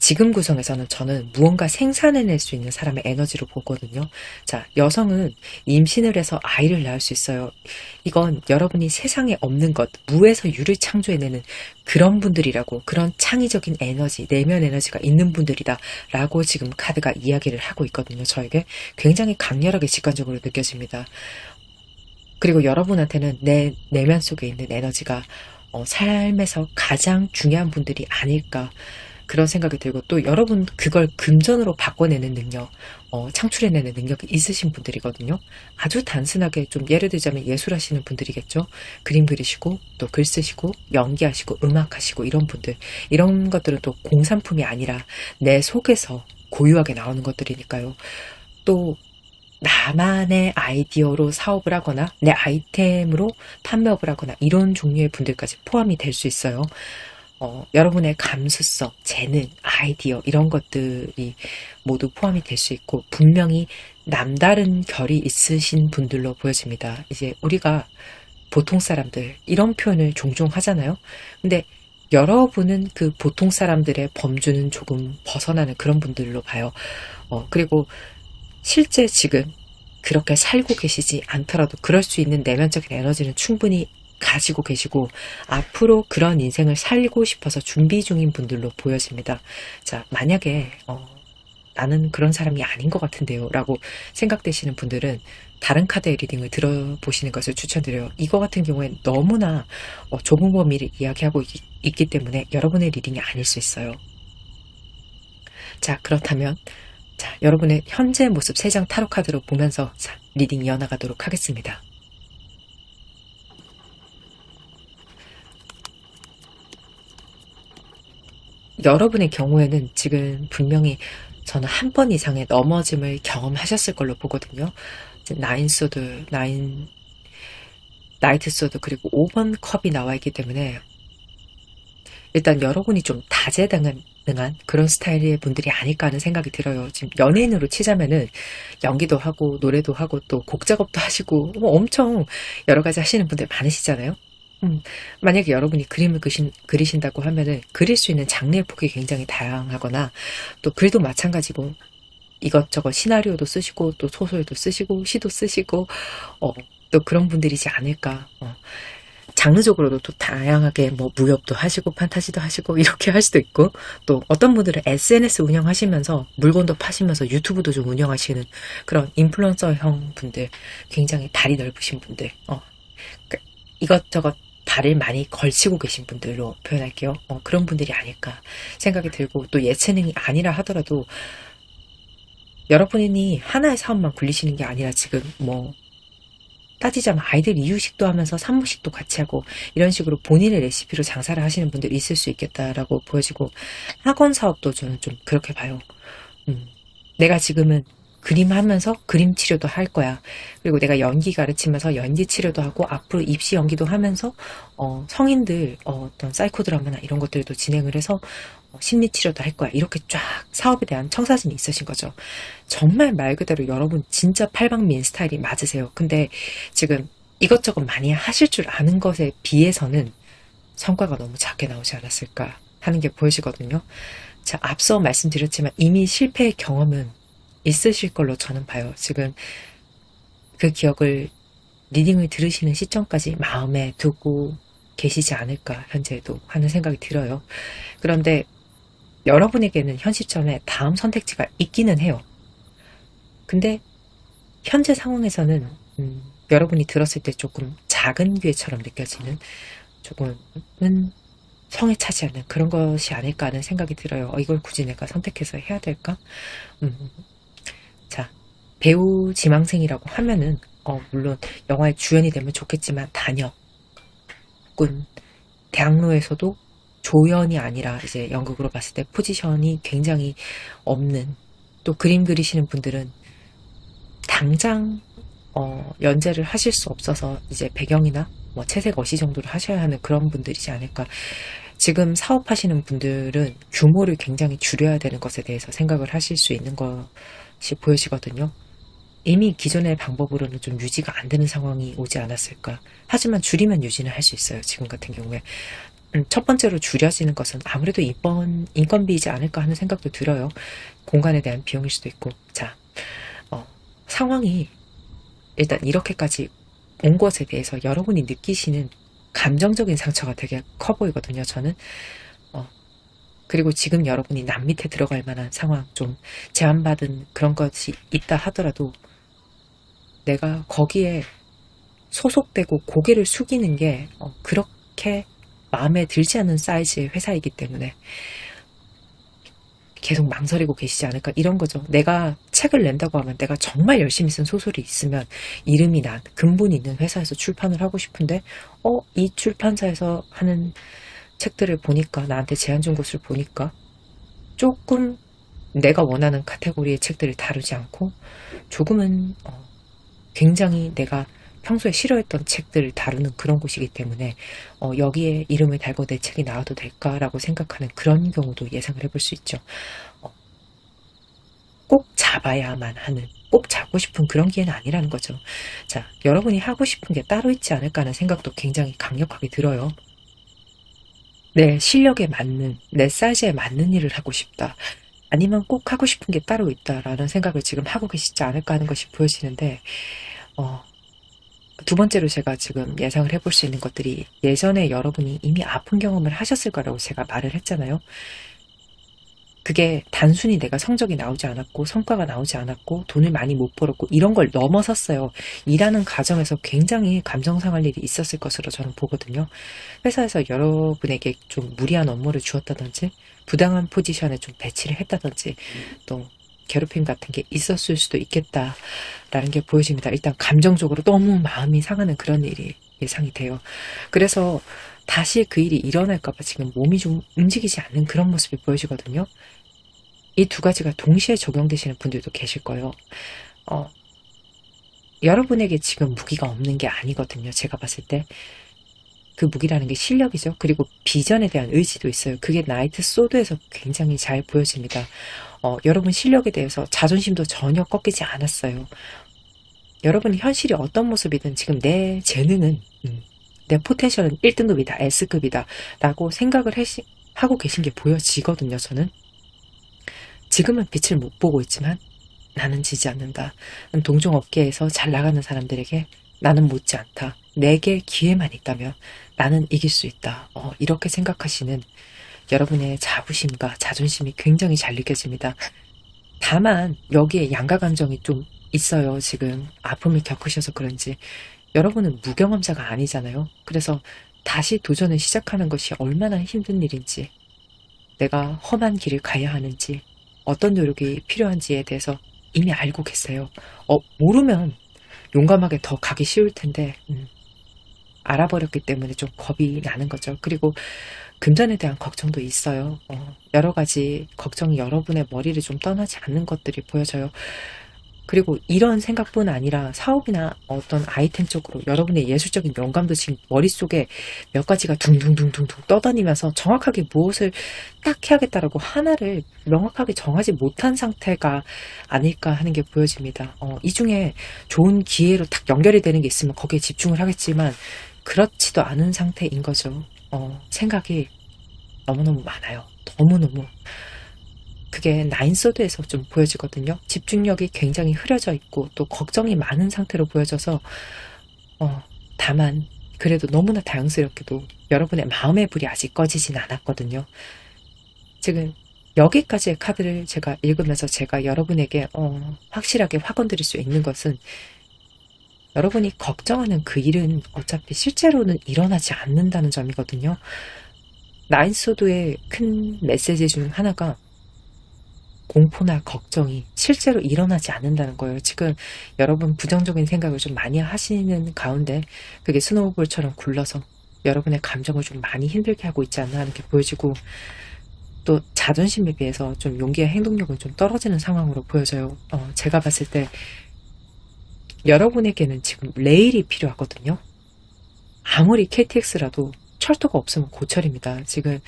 지금 구성에서는 저는 무언가 생산해낼 수 있는 사람의 에너지로 보거든요. 자, 여성은 임신을 해서 아이를 낳을 수 있어요. 이건 여러분이 세상에 없는 것, 무에서 유를 창조해내는 그런 분들이라고, 그런 창의적인 에너지, 내면 에너지가 있는 분들이다 라고 지금 카드가 이야기를 하고 있거든요. 저에게 굉장히 강렬하게 직관적으로 느껴집니다. 그리고 여러분한테는 내 내면 속에 있는 에너지가 삶에서 가장 중요한 분들이 아닐까, 그런 생각이 들고, 또 여러분 그걸 금전으로 바꿔내는 능력, 창출해내는 능력이 있으신 분들이거든요. 아주 단순하게 좀 예를 들자면 예술하시는 분들이겠죠. 그림 그리시고 또 글 쓰시고 연기하시고 음악하시고 이런 분들, 이런 것들은 또 공산품이 아니라 내 속에서 고유하게 나오는 것들이니까요. 또 나만의 아이디어로 사업을 하거나 내 아이템으로 판매업을 하거나 이런 종류의 분들까지 포함이 될 수 있어요. 여러분의 감수성, 재능, 아이디어 이런 것들이 모두 포함이 될 수 있고 분명히 남다른 결이 있으신 분들로 보여집니다. 이제 우리가 보통 사람들 이런 표현을 종종 하잖아요. 근데 여러분은 그 보통 사람들의 범주는 조금 벗어나는 그런 분들로 봐요. 그리고 실제 지금 그렇게 살고 계시지 않더라도 그럴 수 있는 내면적인 에너지는 충분히 가지고 계시고 앞으로 그런 인생을 살고 싶어서 준비 중인 분들로 보여집니다. 자, 만약에 나는 그런 사람이 아닌 것 같은데요 라고 생각되시는 분들은 다른 카드의 리딩을 들어보시는 것을 추천드려요. 이거 같은 경우에 너무나 좁은 범위를 이야기하고 있기 때문에 여러분의 리딩이 아닐 수 있어요. 자, 그렇다면 여러분의 현재 모습 3장 타로 카드로 보면서 리딩 이어나가도록 하겠습니다. 여러분의 경우에는 지금 분명히 저는 한 번 이상의 넘어짐을 경험하셨을 걸로 보거든요. 나인 소드, 나이트 소드, 그리고 5번 컵이 나와 있기 때문에 일단 여러분이 좀 다재다능한 그런 스타일의 분들이 아닐까 하는 생각이 들어요. 지금 연예인으로 치자면은 연기도 하고 노래도 하고 또 곡 작업도 하시고 엄청 여러 가지 하시는 분들 많으시잖아요. 만약에 여러분이 그림을 그리신다고 하면은 그릴 수 있는 장르의 폭이 굉장히 다양하거나 또 글도 마찬가지고 이것저것 시나리오도 쓰시고 또 소설도 쓰시고 시도 쓰시고 또 그런 분들이지 않을까. 장르적으로도 또 다양하게 뭐 무협도 하시고 판타지도 하시고 이렇게 할 수도 있고 또 어떤 분들은 SNS 운영하시면서 물건도 파시면서 유튜브도 좀 운영하시는 그런 인플루언서형 분들, 굉장히 다리 넓으신 분들, 이것저것 발을 많이 걸치고 계신 분들로 표현할게요. 그런 분들이 아닐까 생각이 들고, 또 예체능이 아니라 하더라도 여러분이 하나의 사업만 굴리시는 게 아니라 지금 뭐 따지자면 아이들 이유식도 하면서 산모식도 같이 하고 이런 식으로 본인의 레시피로 장사를 하시는 분들이 있을 수 있겠다라고 보여지고, 학원 사업도 저는 좀 그렇게 봐요. 내가 지금은 그림하면서 그림 치료도 할 거야. 그리고 내가 연기 가르치면서 연기 치료도 하고 앞으로 입시 연기도 하면서 성인들 어떤 사이코 드라마나 이런 것들도 진행을 해서 심리 치료도 할 거야. 이렇게 쫙 사업에 대한 청사진이 있으신 거죠. 정말 말 그대로 여러분 진짜 팔방미인 스타일이 맞으세요. 근데 지금 이것저것 많이 하실 줄 아는 것에 비해서는 성과가 너무 작게 나오지 않았을까 하는 게 보여지거든요. 자, 앞서 말씀드렸지만 이미 실패의 경험은 있으실 걸로 저는 봐요. 지금 그 기억을 리딩을 들으시는 시점까지 마음에 두고 계시지 않을까 현재도 하는 생각이 들어요. 그런데 여러분에게는 현 시점에 다음 선택지가 있기는 해요. 근데 현재 상황에서는 여러분이 들었을 때 조금 작은 기회처럼 느껴지는, 조금은 성에 차지 않는 그런 것이 아닐까 하는 생각이 들어요. 이걸 굳이 내가 선택해서 해야 될까? 자, 배우 지망생이라고 하면은 물론 영화의 주연이 되면 좋겠지만 단역 혹은 대학로에서도 조연이 아니라 이제 연극으로 봤을 때 포지션이 굉장히 없는, 또 그림 그리시는 분들은 당장 연재를 하실 수 없어서 이제 배경이나 뭐 채색 어시 정도를 하셔야 하는 그런 분들이지 않을까. 지금 사업하시는 분들은 규모를 굉장히 줄여야 되는 것에 대해서 생각을 하실 수 있는 것이 보여지거든요. 이미 기존의 방법으로는 좀 유지가 안 되는 상황이 오지 않았을까. 하지만 줄이면 유지는 할 수 있어요. 지금 같은 경우에. 첫 번째로 줄여지는 것은 아무래도 인건비이지 않을까 하는 생각도 들어요. 공간에 대한 비용일 수도 있고. 자, 상황이 일단 이렇게까지 온 것에 대해서 여러분이 느끼시는 감정적인 상처가 되게 커 보이거든요, 저는. 그리고 지금 여러분이 남 밑에 들어갈 만한 상황, 좀 제한받은 그런 것이 있다 하더라도 내가 거기에 소속되고 고개를 숙이는 게 그렇게 마음에 들지 않는 사이즈의 회사이기 때문에 계속 망설이고 계시지 않을까, 이런 거죠. 내가 책을 낸다고 하면 내가 정말 열심히 쓴 소설이 있으면 이름이 난 근본이 있는 회사에서 출판을 하고 싶은데 이 출판사에서 하는 책들을 보니까, 나한테 제안 준 것을 보니까 조금 내가 원하는 카테고리의 책들을 다루지 않고 조금은 굉장히 내가 평소에 싫어했던 책들을 다루는 그런 곳이기 때문에 여기에 이름을 달고 내 책이 나와도 될까라고 생각하는 그런 경우도 예상을 해볼 수 있죠. 꼭 잡아야만 하는, 꼭 잡고 싶은 그런 기회는 아니라는 거죠. 자, 여러분이 하고 싶은 게 따로 있지 않을까 하는 생각도 굉장히 강력하게 들어요. 내 실력에 맞는, 내 사이즈에 맞는 일을 하고 싶다. 아니면 꼭 하고 싶은 게 따로 있다라는 생각을 지금 하고 계시지 않을까 하는 것이 보여지는데, 두 번째로 제가 지금 예상을 해볼 수 있는 것들이, 예전에 여러분이 이미 아픈 경험을 하셨을 거라고 제가 말을 했잖아요. 그게 단순히 내가 성적이 나오지 않았고 성과가 나오지 않았고 돈을 많이 못 벌었고 이런 걸 넘어섰어요. 일하는 과정에서 굉장히 감정 상할 일이 있었을 것으로 저는 보거든요. 회사에서 여러분에게 좀 무리한 업무를 주었다든지 부당한 포지션에 좀 배치를 했다든지 또 괴롭힘 같은 게 있었을 수도 있겠다라는 게 보여집니다. 일단 감정적으로 너무 마음이 상하는 그런 일이 예상이 돼요. 그래서 다시 그 일이 일어날까봐 지금 몸이 좀 움직이지 않는 그런 모습이 보여지거든요. 이 두 가지가 동시에 적용되시는 분들도 계실 거예요. 여러분에게 지금 무기가 없는 게 아니거든요. 제가 봤을 때. 그 무기라는 게 실력이죠. 그리고 비전에 대한 의지도 있어요. 그게 나이트 소드에서 굉장히 잘 보여집니다. 여러분 실력에 대해서 자존심도 전혀 꺾이지 않았어요. 여러분이 현실이 어떤 모습이든 지금 내 재능은, 내 포텐셜은 1등급이다, S급이다 라고 생각을 하고 계신 게 보여지거든요. 저는 지금은 빛을 못 보고 있지만 나는 지지 않는다. 동종업계에서 잘 나가는 사람들에게 나는 못지 않다. 내게 기회만 있다면 나는 이길 수 있다. 이렇게 생각하시는 여러분의 자부심과 자존심이 굉장히 잘 느껴집니다. 다만 여기에 양가 감정이 좀 있어요. 지금 아픔을 겪으셔서 그런지. 여러분은 무경험자가 아니잖아요. 그래서 다시 도전을 시작하는 것이 얼마나 힘든 일인지, 내가 험한 길을 가야 하는지, 어떤 노력이 필요한지에 대해서 이미 알고 계세요. 모르면 용감하게 더 가기 쉬울 텐데 알아버렸기 때문에 좀 겁이 나는 거죠. 그리고 금전에 대한 걱정도 있어요. 여러 가지 걱정이 여러분의 머리를 좀 떠나지 않는 것들이 보여져요. 그리고 이런 생각뿐 아니라 사업이나 어떤 아이템 쪽으로 여러분의 예술적인 영감도 지금 머릿속에 몇 가지가 둥둥둥둥둥 떠다니면서 정확하게 무엇을 딱 해야겠다라고 하나를 명확하게 정하지 못한 상태가 아닐까 하는 게 보여집니다. 이 중에 좋은 기회로 딱 연결이 되는 게 있으면 거기에 집중을 하겠지만 그렇지도 않은 상태인 거죠. 생각이 너무너무 많아요. 너무너무. 그게 나인소드에서 좀 보여지거든요. 집중력이 굉장히 흐려져 있고 또 걱정이 많은 상태로 보여져서 다만 그래도 너무나 다양스럽게도 여러분의 마음의 불이 아직 꺼지진 않았거든요. 지금 여기까지의 카드를 제가 읽으면서 제가 여러분에게 확실하게 확언드릴 수 있는 것은, 여러분이 걱정하는 그 일은 어차피 실제로는 일어나지 않는다는 점이거든요. 나인소드의 큰 메시지 중 하나가 공포나 걱정이 실제로 일어나지 않는다는 거예요. 지금 여러분 부정적인 생각을 좀 많이 하시는 가운데 그게 스노우볼처럼 굴러서 여러분의 감정을 좀 많이 힘들게 하고 있지 않나 하는 게 보여지고, 또 자존심에 비해서 좀 용기와 행동력은 좀 떨어지는 상황으로 보여져요. 제가 봤을 때 여러분에게는 지금 레일이 필요하거든요. 아무리 KTX라도 철도가 없으면 고철입니다. 지금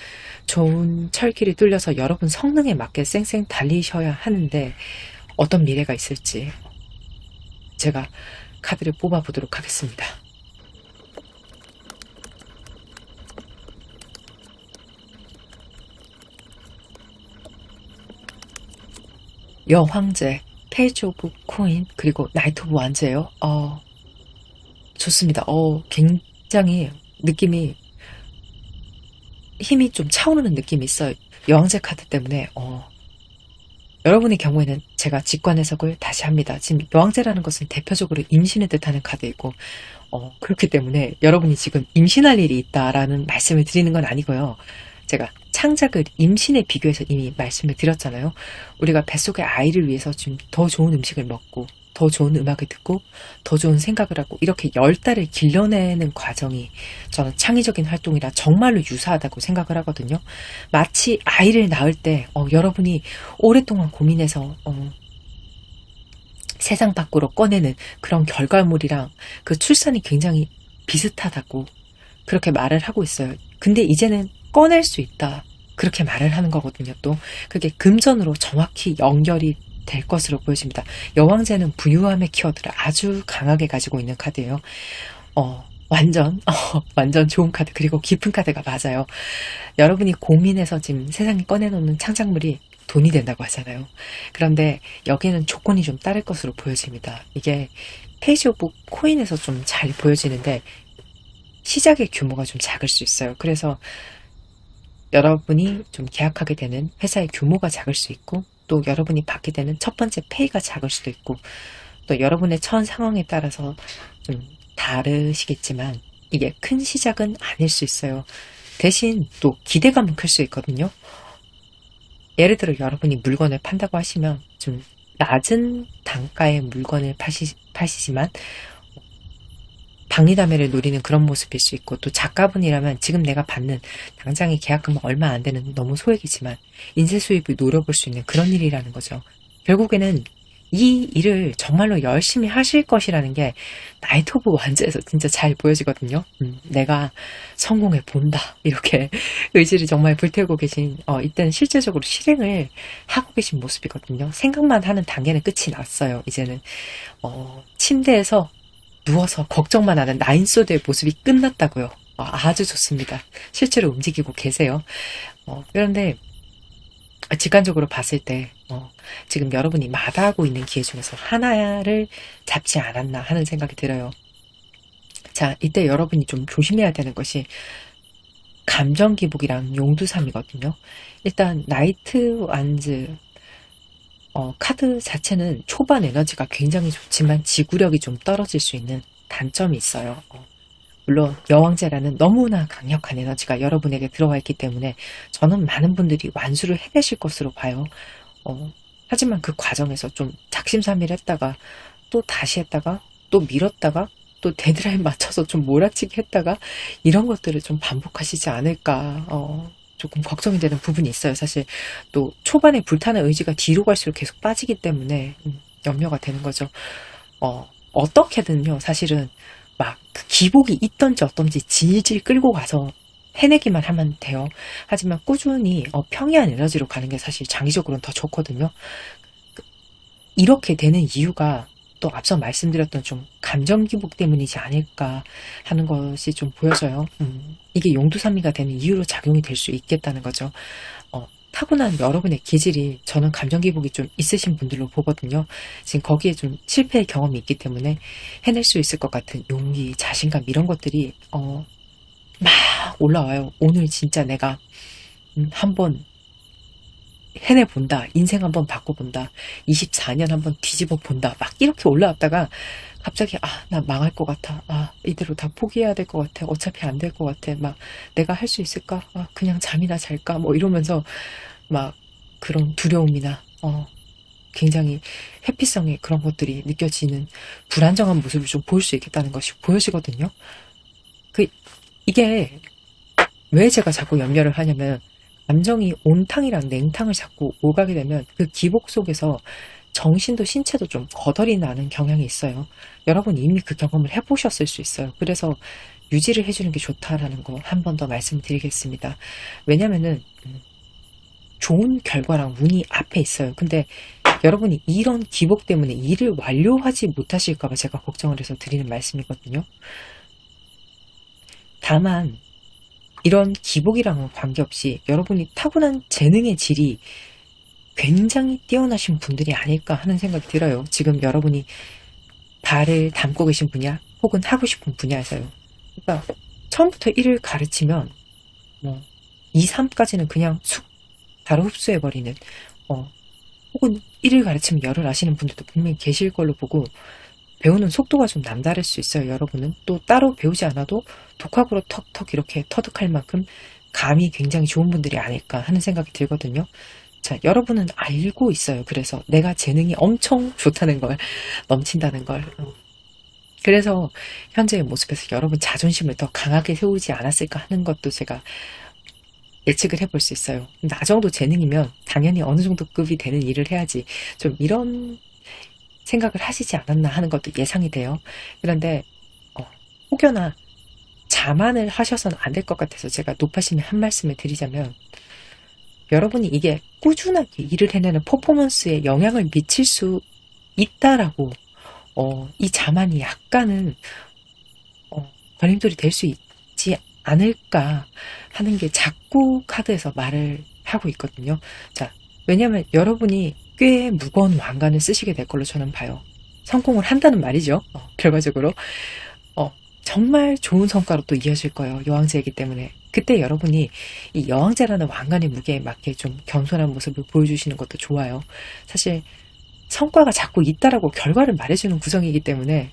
좋은 철길이 뚫려서 여러분 성능에 맞게 쌩쌩 달리셔야 하는데 어떤 미래가 있을지 제가 카드를 뽑아보도록 하겠습니다. 여황제, 페이지 오브 코인, 그리고 나이트 오브 완제예요. 좋습니다. 굉장히 느낌이, 힘이 좀 차오르는 느낌이 있어요. 여왕제 카드 때문에 여러분의 경우에는 제가 직관 해석을 다시 합니다. 지금 여왕제라는 것은 대표적으로 임신을 뜻하는 카드이고, 그렇기 때문에 여러분이 지금 임신할 일이 있다라는 말씀을 드리는 건 아니고요. 제가 창작을 임신에 비교해서 이미 말씀을 드렸잖아요. 우리가 뱃속의 아이를 위해서 지금 더 좋은 음식을 먹고 더 좋은 음악을 듣고 더 좋은 생각을 하고 이렇게 10달을 길러내는 과정이 저는 창의적인 활동이라 정말로 유사하다고 생각을 하거든요. 마치 아이를 낳을 때 여러분이 오랫동안 고민해서 세상 밖으로 꺼내는 그런 결과물이랑 그 출산이 굉장히 비슷하다고 그렇게 말을 하고 있어요. 근데 이제는 꺼낼 수 있다, 그렇게 말을 하는 거거든요. 또 그게 금전으로 정확히 연결이 될 것으로 보여집니다. 여왕제는 부유함의 키워드를 아주 강하게 가지고 있는 카드예요. 완전 좋은 카드, 그리고 깊은 카드가 맞아요. 여러분이 고민해서 지금 세상에 꺼내놓는 창작물이 돈이 된다고 하잖아요. 그런데 여기는 조건이 좀 따를 것으로 보여집니다. 이게 페이지 오브 코인에서 좀 잘 보여지는데 시작의 규모가 좀 작을 수 있어요. 그래서 여러분이 좀 계약하게 되는 회사의 규모가 작을 수 있고, 또 여러분이 받게 되는 첫 번째 페이가 작을 수도 있고, 또 여러분의 처한 상황에 따라서 좀 다르시겠지만 이게 큰 시작은 아닐 수 있어요. 대신 또 기대감은 클 수 있거든요. 예를 들어 여러분이 물건을 판다고 하시면 좀 낮은 단가의 물건을 파시지만 박리담회를 노리는 그런 모습일 수 있고, 또 작가분이라면 지금 내가 받는 당장의 계약금은 얼마 안 되는 너무 소액이지만 인쇄 수입을 노려볼 수 있는 그런 일이라는 거죠. 결국에는 이 일을 정말로 열심히 하실 것이라는 게 나이트 오브 완즈에서 진짜 잘 보여지거든요. 내가 성공해 본다, 이렇게 의지를 정말 불태우고 계신, 이때는 실제적으로 실행을 하고 계신 모습이거든요. 생각만 하는 단계는 끝이 났어요. 이제는 침대에서 누워서 걱정만 하는 나인소드의 모습이 끝났다고요. 아주 좋습니다. 실제로 움직이고 계세요. 그런데 직관적으로 봤을 때 지금 여러분이 마다하고 있는 기회 중에서 하나를 잡지 않았나 하는 생각이 들어요. 자, 이때 여러분이 좀 조심해야 되는 것이 감정 기복이랑 용두삼이거든요. 일단 나이트 완즈 카드 자체는 초반 에너지가 굉장히 좋지만 지구력이 좀 떨어질 수 있는 단점이 있어요. 물론 여왕제라는 너무나 강력한 에너지가 여러분에게 들어와 있기 때문에 저는 많은 분들이 완수를 해내실 것으로 봐요. 하지만 그 과정에서 좀 작심삼일 했다가 또 다시 했다가 또 미뤘다가 또 데드라인 맞춰서 좀 몰아치기 했다가 이런 것들을 좀 반복하시지 않을까 조금 걱정이 되는 부분이 있어요. 사실 또 초반에 불타는 의지가 뒤로 갈수록 계속 빠지기 때문에 염려가 되는 거죠. 어떻게든요, 사실은 막 그 기복이 있던지 어떤지 질질 끌고 가서 해내기만 하면 돼요. 하지만 꾸준히 평이한 에너지로 가는 게 사실 장기적으로는 더 좋거든요. 이렇게 되는 이유가 또 앞서 말씀드렸던 좀 감정 기복 때문이지 않을까 하는 것이 좀 보여져요. 이게 용두삼미가 되는 이유로 작용이 될 수 있겠다는 거죠. 타고난 여러분의 기질이 저는 감정 기복이 좀 있으신 분들로 보거든요. 지금 거기에 좀 실패의 경험이 있기 때문에 해낼 수 있을 것 같은 용기, 자신감 이런 것들이 막 올라와요. 오늘 진짜 내가 한번 해내본다. 인생 한번 바꿔본다. 24년 한번 뒤집어 본다. 막 이렇게 올라왔다가 갑자기 나 망할 것 같아. 이대로 다 포기해야 될 것 같아. 어차피 안 될 것 같아. 막 내가 할 수 있을까? 그냥 잠이나 잘까? 뭐 이러면서 막 그런 두려움이나 굉장히 회피성의 그런 것들이 느껴지는 불안정한 모습을 좀 보일 수 있겠다는 것이 보여지거든요. 이게 왜 제가 자꾸 염려를 하냐면, 감정이 온탕이랑 냉탕을 자꾸 오가게 되면 그 기복 속에서 정신도 신체도 좀 거덜이 나는 경향이 있어요. 여러분 이미 그 경험을 해보셨을 수 있어요. 그래서 유지를 해주는 게 좋다라는 거 한 번 더 말씀드리겠습니다. 왜냐면은 좋은 결과랑 운이 앞에 있어요. 근데 여러분이 이런 기복 때문에 일을 완료하지 못하실까봐 제가 걱정을 해서 드리는 말씀이거든요. 다만 이런 기복이랑은 관계없이 여러분이 타고난 재능의 질이 굉장히 뛰어나신 분들이 아닐까 하는 생각이 들어요. 지금 여러분이 발을 담고 계신 분야 혹은 하고 싶은 분야에서요. 그러니까 처음부터 1을 가르치면 2, 3까지는 그냥 바로 흡수해버리는 혹은 1을 가르치면 10을 아시는 분들도 분명히 계실 걸로 보고, 배우는 속도가 좀 남다를 수 있어요. 여러분은 또 따로 배우지 않아도 독학으로 턱턱 이렇게 터득할 만큼 감이 굉장히 좋은 분들이 아닐까 하는 생각이 들거든요. 자, 여러분은 알고 있어요. 그래서 내가 재능이 엄청 좋다는 걸, 넘친다는 걸. 그래서 현재의 모습에서 여러분 자존심을 더 강하게 세우지 않았을까 하는 것도 제가 예측을 해볼 수 있어요. 나 정도 재능이면 당연히 어느 정도 급이 되는 일을 해야지, 좀 이런 생각을 하시지 않았나 하는 것도 예상이 돼요. 그런데 혹여나 자만을 하셔서는 안 될 것 같아서 제가 높아심에 한 말씀을 드리자면, 여러분이 이게 꾸준하게 일을 해내는 퍼포먼스에 영향을 미칠 수 있다라고 이 자만이 약간은 걸림돌이 될 수 있지 않을까 하는 게 자꾸 카드에서 말을 하고 있거든요. 자, 왜냐하면 여러분이 꽤 무거운 왕관을 쓰시게 될 걸로 저는 봐요. 성공을 한다는 말이죠. 결과적으로 정말 좋은 성과로 또 이어질 거예요. 여왕제이기 때문에. 그때 여러분이 이 여왕제라는 왕관의 무게에 맞게 좀 겸손한 모습을 보여주시는 것도 좋아요. 사실 성과가 자꾸 있다라고 결과를 말해주는 구성이기 때문에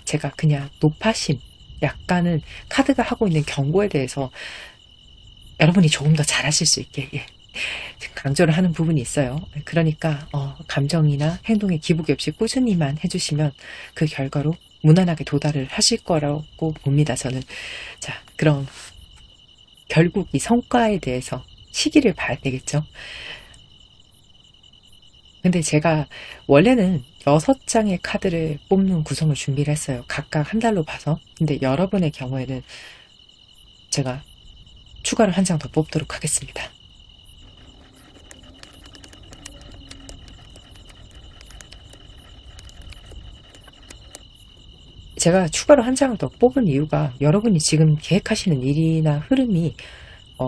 제가 그냥 높아심, 약간은 카드가 하고 있는 경고에 대해서 여러분이 조금 더 잘하실 수 있게 강조를 하는 부분이 있어요. 그러니까 감정이나 행동에 기복이 없이 꾸준히만 해주시면 그 결과로 무난하게 도달을 하실 거라고 봅니다. 저는. 자, 그럼 결국 이 성과에 대해서 시기를 봐야 되겠죠. 근데 제가 원래는 6장의 카드를 뽑는 구성을 준비를 했어요. 각각 한 달로 봐서. 근데 여러분의 경우에는 제가 추가로 한 장 더 뽑도록 하겠습니다. 제가 추가로 한 장을 더 뽑은 이유가, 여러분이 지금 계획하시는 일이나 흐름이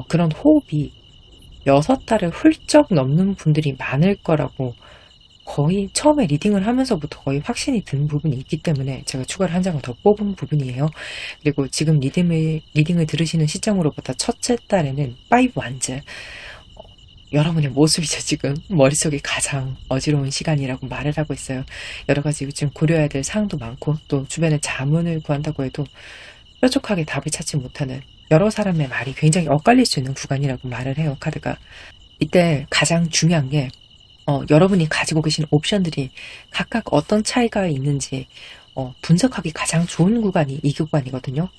그런 호흡이 6달을 훌쩍 넘는 분들이 많을 거라고 거의 처음에 리딩을 하면서부터 거의 확신이 든 부분이 있기 때문에 제가 추가로 한 장을 더 뽑은 부분이에요. 그리고 지금 리딩을 들으시는 시점으로부터 첫째 달에는 5 완즈, 여러분의 모습이죠. 지금 머릿속이 가장 어지러운 시간이라고 말을 하고 있어요. 여러 가지 지금 고려해야 될 사항도 많고, 또 주변에 자문을 구한다고 해도 뾰족하게 답을 찾지 못하는, 여러 사람의 말이 굉장히 엇갈릴 수 있는 구간이라고 말을 해요. 카드가. 이때 가장 중요한 게 여러분이 가지고 계신 옵션들이 각각 어떤 차이가 있는지 분석하기 가장 좋은 구간이 이 구간이거든요.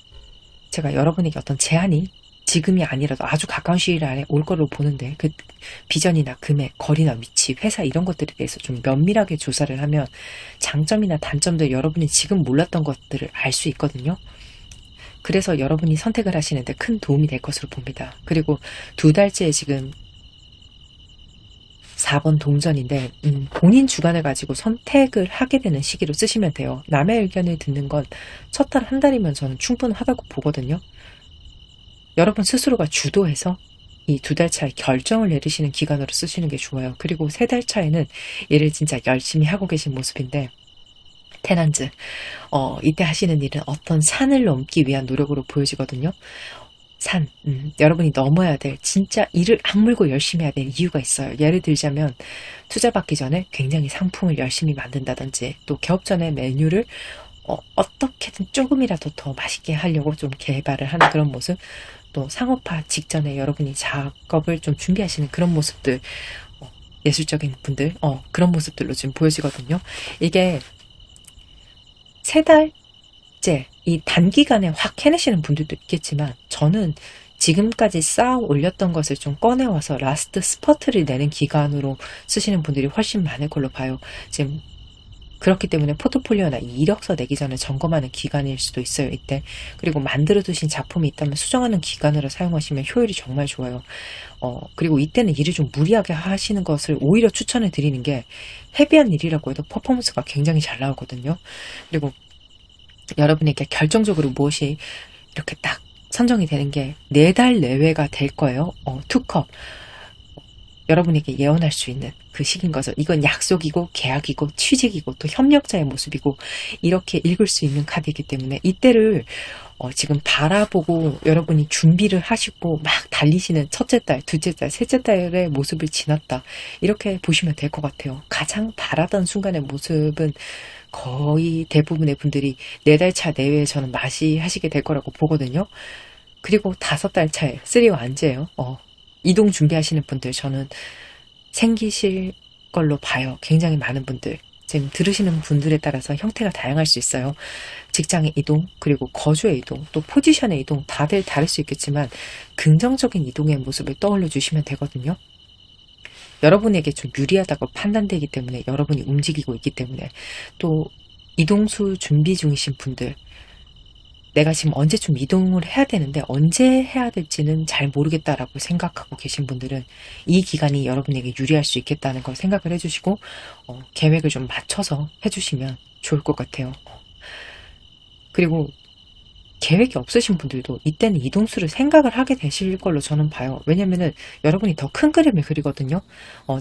제가 여러분에게 어떤 제안이 지금이 아니라도 아주 가까운 시일 안에 올 거로 보는데, 그 비전이나 금액, 거리나 위치, 회사 이런 것들에 대해서 좀 면밀하게 조사를 하면 장점이나 단점들, 여러분이 지금 몰랐던 것들을 알 수 있거든요. 그래서 여러분이 선택을 하시는데 큰 도움이 될 것으로 봅니다. 그리고 2달째 지금 4번 동전인데 본인 주관을 가지고 선택을 하게 되는 시기로 쓰시면 돼요. 남의 의견을 듣는 건 첫 달 한 달이면 저는 충분하다고 보거든요. 여러분 스스로가 주도해서 이 2달 차에 결정을 내리시는 기간으로 쓰시는 게 좋아요. 그리고 3달 차에는 일을 진짜 열심히 하고 계신 모습인데, 테난즈, 이때 하시는 일은 어떤 산을 넘기 위한 노력으로 보여지거든요. 산, 여러분이 넘어야 될, 진짜 일을 악물고 열심히 해야 될 이유가 있어요. 예를 들자면 투자받기 전에 굉장히 상품을 열심히 만든다든지, 또 개업 전에 메뉴를 어떻게든 조금이라도 더 맛있게 하려고 좀 개발을 하는 그런 모습, 또 상업화 직전에 여러분이 작업을 좀 준비하시는 그런 모습들, 예술적인 분들, 그런 모습들로 지금 보여지거든요. 이게 3달째, 이 단기간에 확 해내시는 분들도 있겠지만, 저는 지금까지 쌓아 올렸던 것을 좀 꺼내와서 라스트 스퍼트를 내는 기간으로 쓰시는 분들이 훨씬 많을 걸로 봐요. 지금 그렇기 때문에 포트폴리오나 이력서 내기 전에 점검하는 기간일 수도 있어요, 이때. 그리고 만들어 두신 작품이 있다면 수정하는 기간으로 사용하시면 효율이 정말 좋아요. 그리고 이때는 일을 좀 무리하게 하시는 것을 오히려 추천을 드리는 게, 헤비한 일이라고 해도 퍼포먼스가 굉장히 잘 나오거든요. 그리고 여러분에게 결정적으로 무엇이 이렇게 딱 선정이 되는 게 4달 내외가 될 거예요. 투컵. 여러분에게 예언할 수 있는 그 시기인 거죠. 이건 약속이고 계약이고 취직이고 또 협력자의 모습이고, 이렇게 읽을 수 있는 카드이기 때문에 이때를 지금 바라보고 여러분이 준비를 하시고 막 달리시는 첫째 달, 둘째 달, 셋째 달의 모습을 지났다, 이렇게 보시면 될 것 같아요. 가장 바라던 순간의 모습은 거의 대부분의 분들이 4달 차 내외에 저는 맞이하시게 될 거라고 보거든요. 그리고 5달 차에 3완제예요. 이동 준비하시는 분들 저는 생기실 걸로 봐요. 굉장히 많은 분들. 지금 들으시는 분들에 따라서 형태가 다양할 수 있어요. 직장의 이동, 그리고 거주의 이동, 또 포지션의 이동, 다들 다를 수 있겠지만 긍정적인 이동의 모습을 떠올려 주시면 되거든요. 여러분에게 좀 유리하다고 판단되기 때문에, 여러분이 움직이고 있기 때문에. 또 이동수 준비 중이신 분들, 내가 지금 언제쯤 이동을 해야 되는데 언제 해야 될지는 잘 모르겠다라고 생각하고 계신 분들은 이 기간이 여러분에게 유리할 수 있겠다는 걸 생각을 해주시고, 계획을 좀 맞춰서 해주시면 좋을 것 같아요. 그리고 계획이 없으신 분들도 이때는 이동수를 생각을 하게 되실 걸로 저는 봐요. 왜냐면은 여러분이 더 큰 그림을 그리거든요.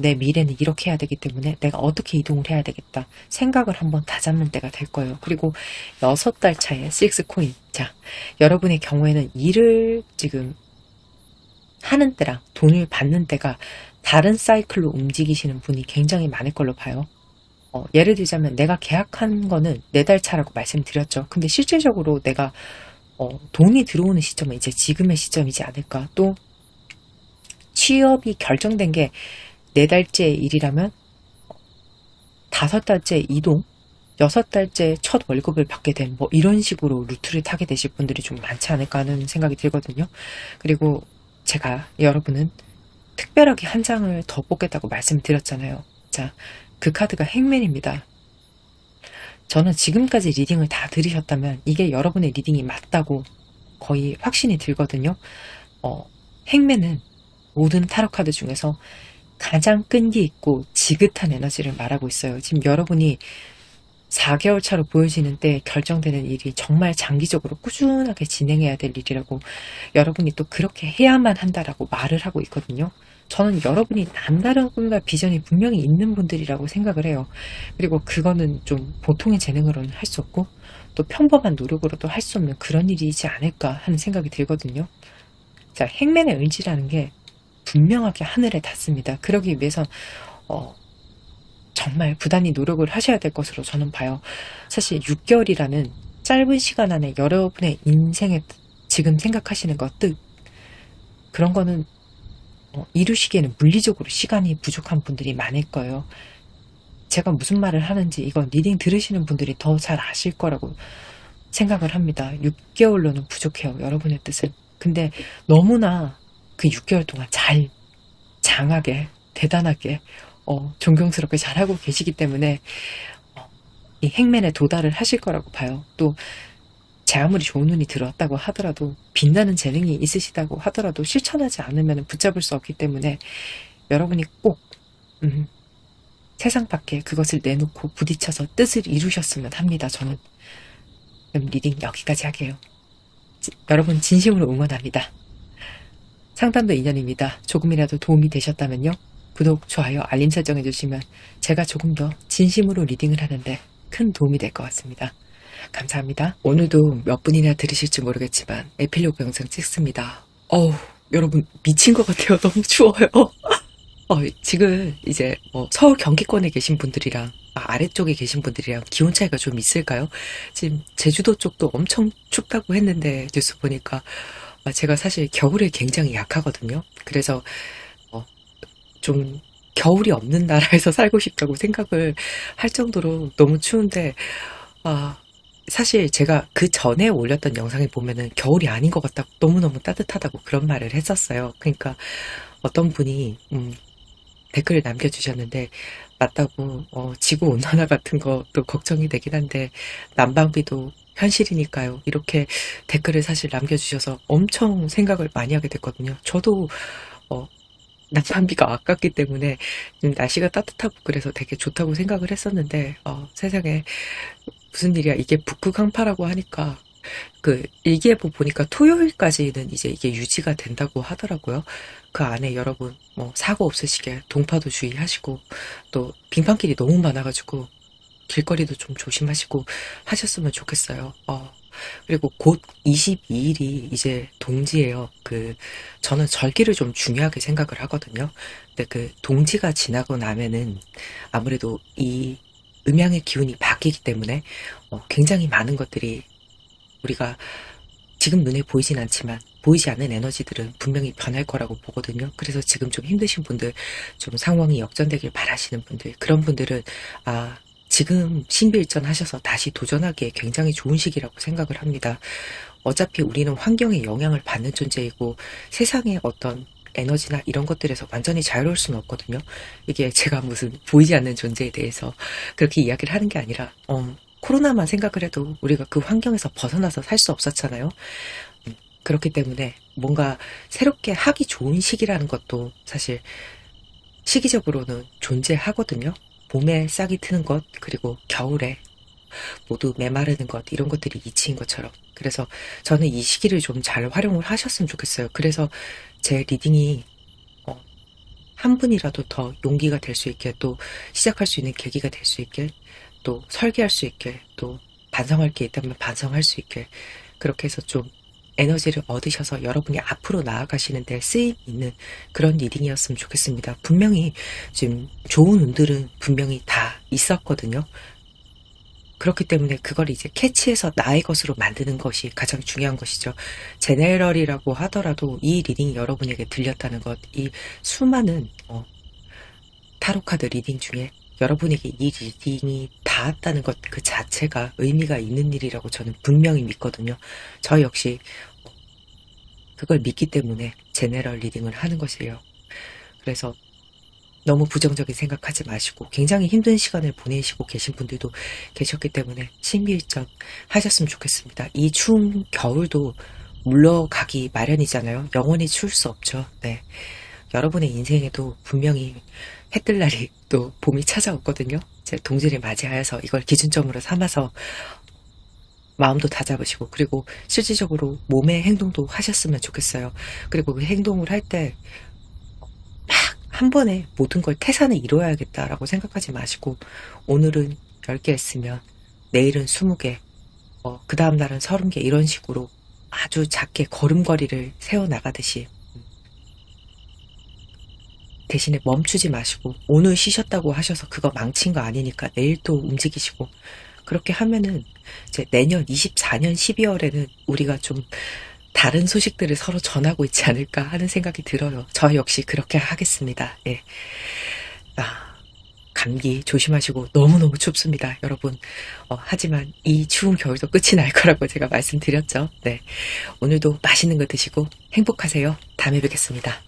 내 미래는 이렇게 해야 되기 때문에 내가 어떻게 이동을 해야 되겠다, 생각을 한번 다잡는 때가 될 거예요. 그리고 6달 차에 6코인. 자, 여러분의 경우에는 일을 지금 하는 때랑 돈을 받는 때가 다른 사이클로 움직이시는 분이 굉장히 많을 걸로 봐요. 예를 들자면 내가 계약한 거는 4달 차라고 말씀드렸죠. 근데 실질적으로 내가 돈이 들어오는 시점은 이제 지금의 시점이지 않을까. 또 취업이 결정된 게 4달째 일이라면 5달째 이동, 6달째 첫 월급을 받게 된 뭐 이런 식으로 루트를 타게 되실 분들이 좀 많지 않을까 하는 생각이 들거든요. 그리고 제가 여러분은 특별하게 한 장을 더 뽑겠다고 말씀드렸잖아요. 자, 그 카드가 행맨입니다. 저는 지금까지 리딩을 다 들으셨다면 이게 여러분의 리딩이 맞다고 거의 확신이 들거든요. 행맨은 모든 타로 카드 중에서 가장 끈기 있고 지긋한 에너지를 말하고 있어요. 지금 여러분이 4개월 차로 보여지는 때 결정되는 일이 정말 장기적으로 꾸준하게 진행해야 될 일이라고, 여러분이 또 그렇게 해야만 한다라고 말을 하고 있거든요. 저는 여러분이 남다른 꿈과 비전이 분명히 있는 분들이라고 생각을 해요. 그리고 그거는 좀 보통의 재능으로는 할 수 없고 또 평범한 노력으로도 할 수 없는 그런 일이지 않을까 하는 생각이 들거든요. 자, 행맨의 의지라는 게 분명하게 하늘에 닿습니다. 그러기 위해선 정말 부단히 노력을 하셔야 될 것으로 저는 봐요. 사실 6개월이라는 짧은 시간 안에 여러분의 인생에 지금 생각하시는 것, 뜻, 그런 거는 이루시기에는 물리적으로 시간이 부족한 분들이 많을 거예요. 제가 무슨 말을 하는지 이건 리딩 들으시는 분들이 더 잘 아실 거라고 생각을 합니다. 6개월로는 부족해요, 여러분의 뜻은. 근데 너무나 그 6개월 동안 잘, 장하게, 대단하게, 존경스럽게 잘하고 계시기 때문에 이 행맨에 도달을 하실 거라고 봐요. 또 제 아무리 좋은 운이 들어왔다고 하더라도, 빛나는 재능이 있으시다고 하더라도 실천하지 않으면 붙잡을 수 없기 때문에 여러분이 꼭 세상 밖에 그것을 내놓고 부딪혀서 뜻을 이루셨으면 합니다. 저는. 그럼 리딩 여기까지 하게요. 여러분 진심으로 응원합니다. 상담도 인연입니다. 조금이라도 도움이 되셨다면요, 구독, 좋아요, 알림 설정 해주시면 제가 조금 더 진심으로 리딩을 하는데 큰 도움이 될 것 같습니다. 감사합니다. 오늘도 몇 분이나 들으실지 모르겠지만 에필로그 영상 찍습니다. 여러분 미친 것 같아요. 너무 추워요. 지금 이제 서울 경기권에 계신 분들이랑 아래쪽에 계신 분들이랑 기온 차이가 좀 있을까요? 지금 제주도 쪽도 엄청 춥다고 했는데 뉴스 보니까 제가 사실 겨울에 굉장히 약하거든요. 그래서 좀 겨울이 없는 나라에서 살고 싶다고 생각을 할 정도로 너무 추운데, 아, 사실 제가 그 전에 올렸던 영상에 보면은 겨울이 아닌 것 같다고 너무너무 따뜻하다고 그런 말을 했었어요. 그러니까 어떤 분이 댓글을 남겨주셨는데 맞다고 지구온난화 같은 것도 걱정이 되긴 한데 난방비도 현실이니까요. 이렇게 댓글을 사실 남겨주셔서 엄청 생각을 많이 하게 됐거든요. 저도 어, 난방비가 아깝기 때문에 날씨가 따뜻하고 그래서 되게 좋다고 생각을 했었는데 세상에 무슨 일이야. 이게 북극 한파라고 하니까 그 일기예보 보니까 토요일까지는 이제 이게 유지가 된다고 하더라고요. 그 안에 여러분 뭐 사고 없으시게 동파도 주의하시고 또 빙판길이 너무 많아가지고 길거리도 좀 조심하시고 하셨으면 좋겠어요. 그리고 곧 22일이 이제 동지예요. 저는 절기를 좀 중요하게 생각을 하거든요. 근데 그 동지가 지나고 나면은 아무래도 이 음양의 기운이 바뀌기 때문에 굉장히 많은 것들이 우리가 지금 눈에 보이진 않지만 보이지 않는 에너지들은 분명히 변할 거라고 보거든요. 그래서 지금 좀 힘드신 분들, 좀 상황이 역전되길 바라시는 분들, 그런 분들은 지금 신비일전 하셔서 다시 도전하기에 굉장히 좋은 시기라고 생각을 합니다. 어차피 우리는 환경에 영향을 받는 존재이고 세상의 어떤 에너지나 이런 것들에서 완전히 자유로울 수는 없거든요. 이게 제가 무슨 보이지 않는 존재에 대해서 그렇게 이야기를 하는 게 아니라 코로나만 생각을 해도 우리가 그 환경에서 벗어나서 살 수 없었잖아요. 그렇기 때문에 뭔가 새롭게 하기 좋은 시기라는 것도 사실 시기적으로는 존재하거든요. 봄에 싹이 트는 것, 그리고 겨울에 모두 메마르는 것, 이런 것들이 이치인 것처럼. 그래서 저는 이 시기를 좀 잘 활용을 하셨으면 좋겠어요. 그래서 제 리딩이 한 분이라도 더 용기가 될 수 있게, 또 시작할 수 있는 계기가 될 수 있게, 또 설계할 수 있게, 또 반성할 게 있다면 반성할 수 있게, 그렇게 해서 좀 에너지를 얻으셔서 여러분이 앞으로 나아가시는 데 쓰임 있는 그런 리딩이었으면 좋겠습니다. 분명히 지금 좋은 운들은 분명히 다 있었거든요. 그렇기 때문에 그걸 이제 캐치해서 나의 것으로 만드는 것이 가장 중요한 것이죠. 제네럴이라고 하더라도 이 리딩이 여러분에게 들렸다는 것, 이 수많은 타로카드 리딩 중에 여러분에게 이 리딩이 닿았다는 것 그 자체가 의미가 있는 일이라고 저는 분명히 믿거든요. 저 역시 그걸 믿기 때문에 제네럴 리딩을 하는 것이에요. 그래서 너무 부정적인 생각하지 마시고 굉장히 힘든 시간을 보내시고 계신 분들도 계셨기 때문에 신비일전 하셨으면 좋겠습니다. 이 추운 겨울도 물러가기 마련이잖아요. 영원히 추울 수 없죠. 네. 여러분의 인생에도 분명히 해뜰 날이 또 봄이 찾아오거든요. 제 동지를 맞이하여서 이걸 기준점으로 삼아서 마음도 다잡으시고 그리고 실질적으로 몸의 행동도 하셨으면 좋겠어요. 그리고 그 행동을 할 때 막 한 번에 모든 걸 태산을 이뤄야겠다라고 생각하지 마시고 오늘은 10개 했으면 내일은 20개, 그 다음 날은 30개 이런 식으로 아주 작게 걸음걸이를 세워나가듯이 대신에 멈추지 마시고 오늘 쉬셨다고 하셔서 그거 망친 거 아니니까 내일 또 움직이시고 그렇게 하면은 이제 내년 24년 12월에는 우리가 좀 다른 소식들을 서로 전하고 있지 않을까 하는 생각이 들어요. 저 역시 그렇게 하겠습니다. 예. 감기 조심하시고 너무너무 춥습니다. 여러분. 하지만 이 추운 겨울도 끝이 날 거라고 제가 말씀드렸죠. 네. 오늘도 맛있는 거 드시고 행복하세요. 다음에 뵙겠습니다.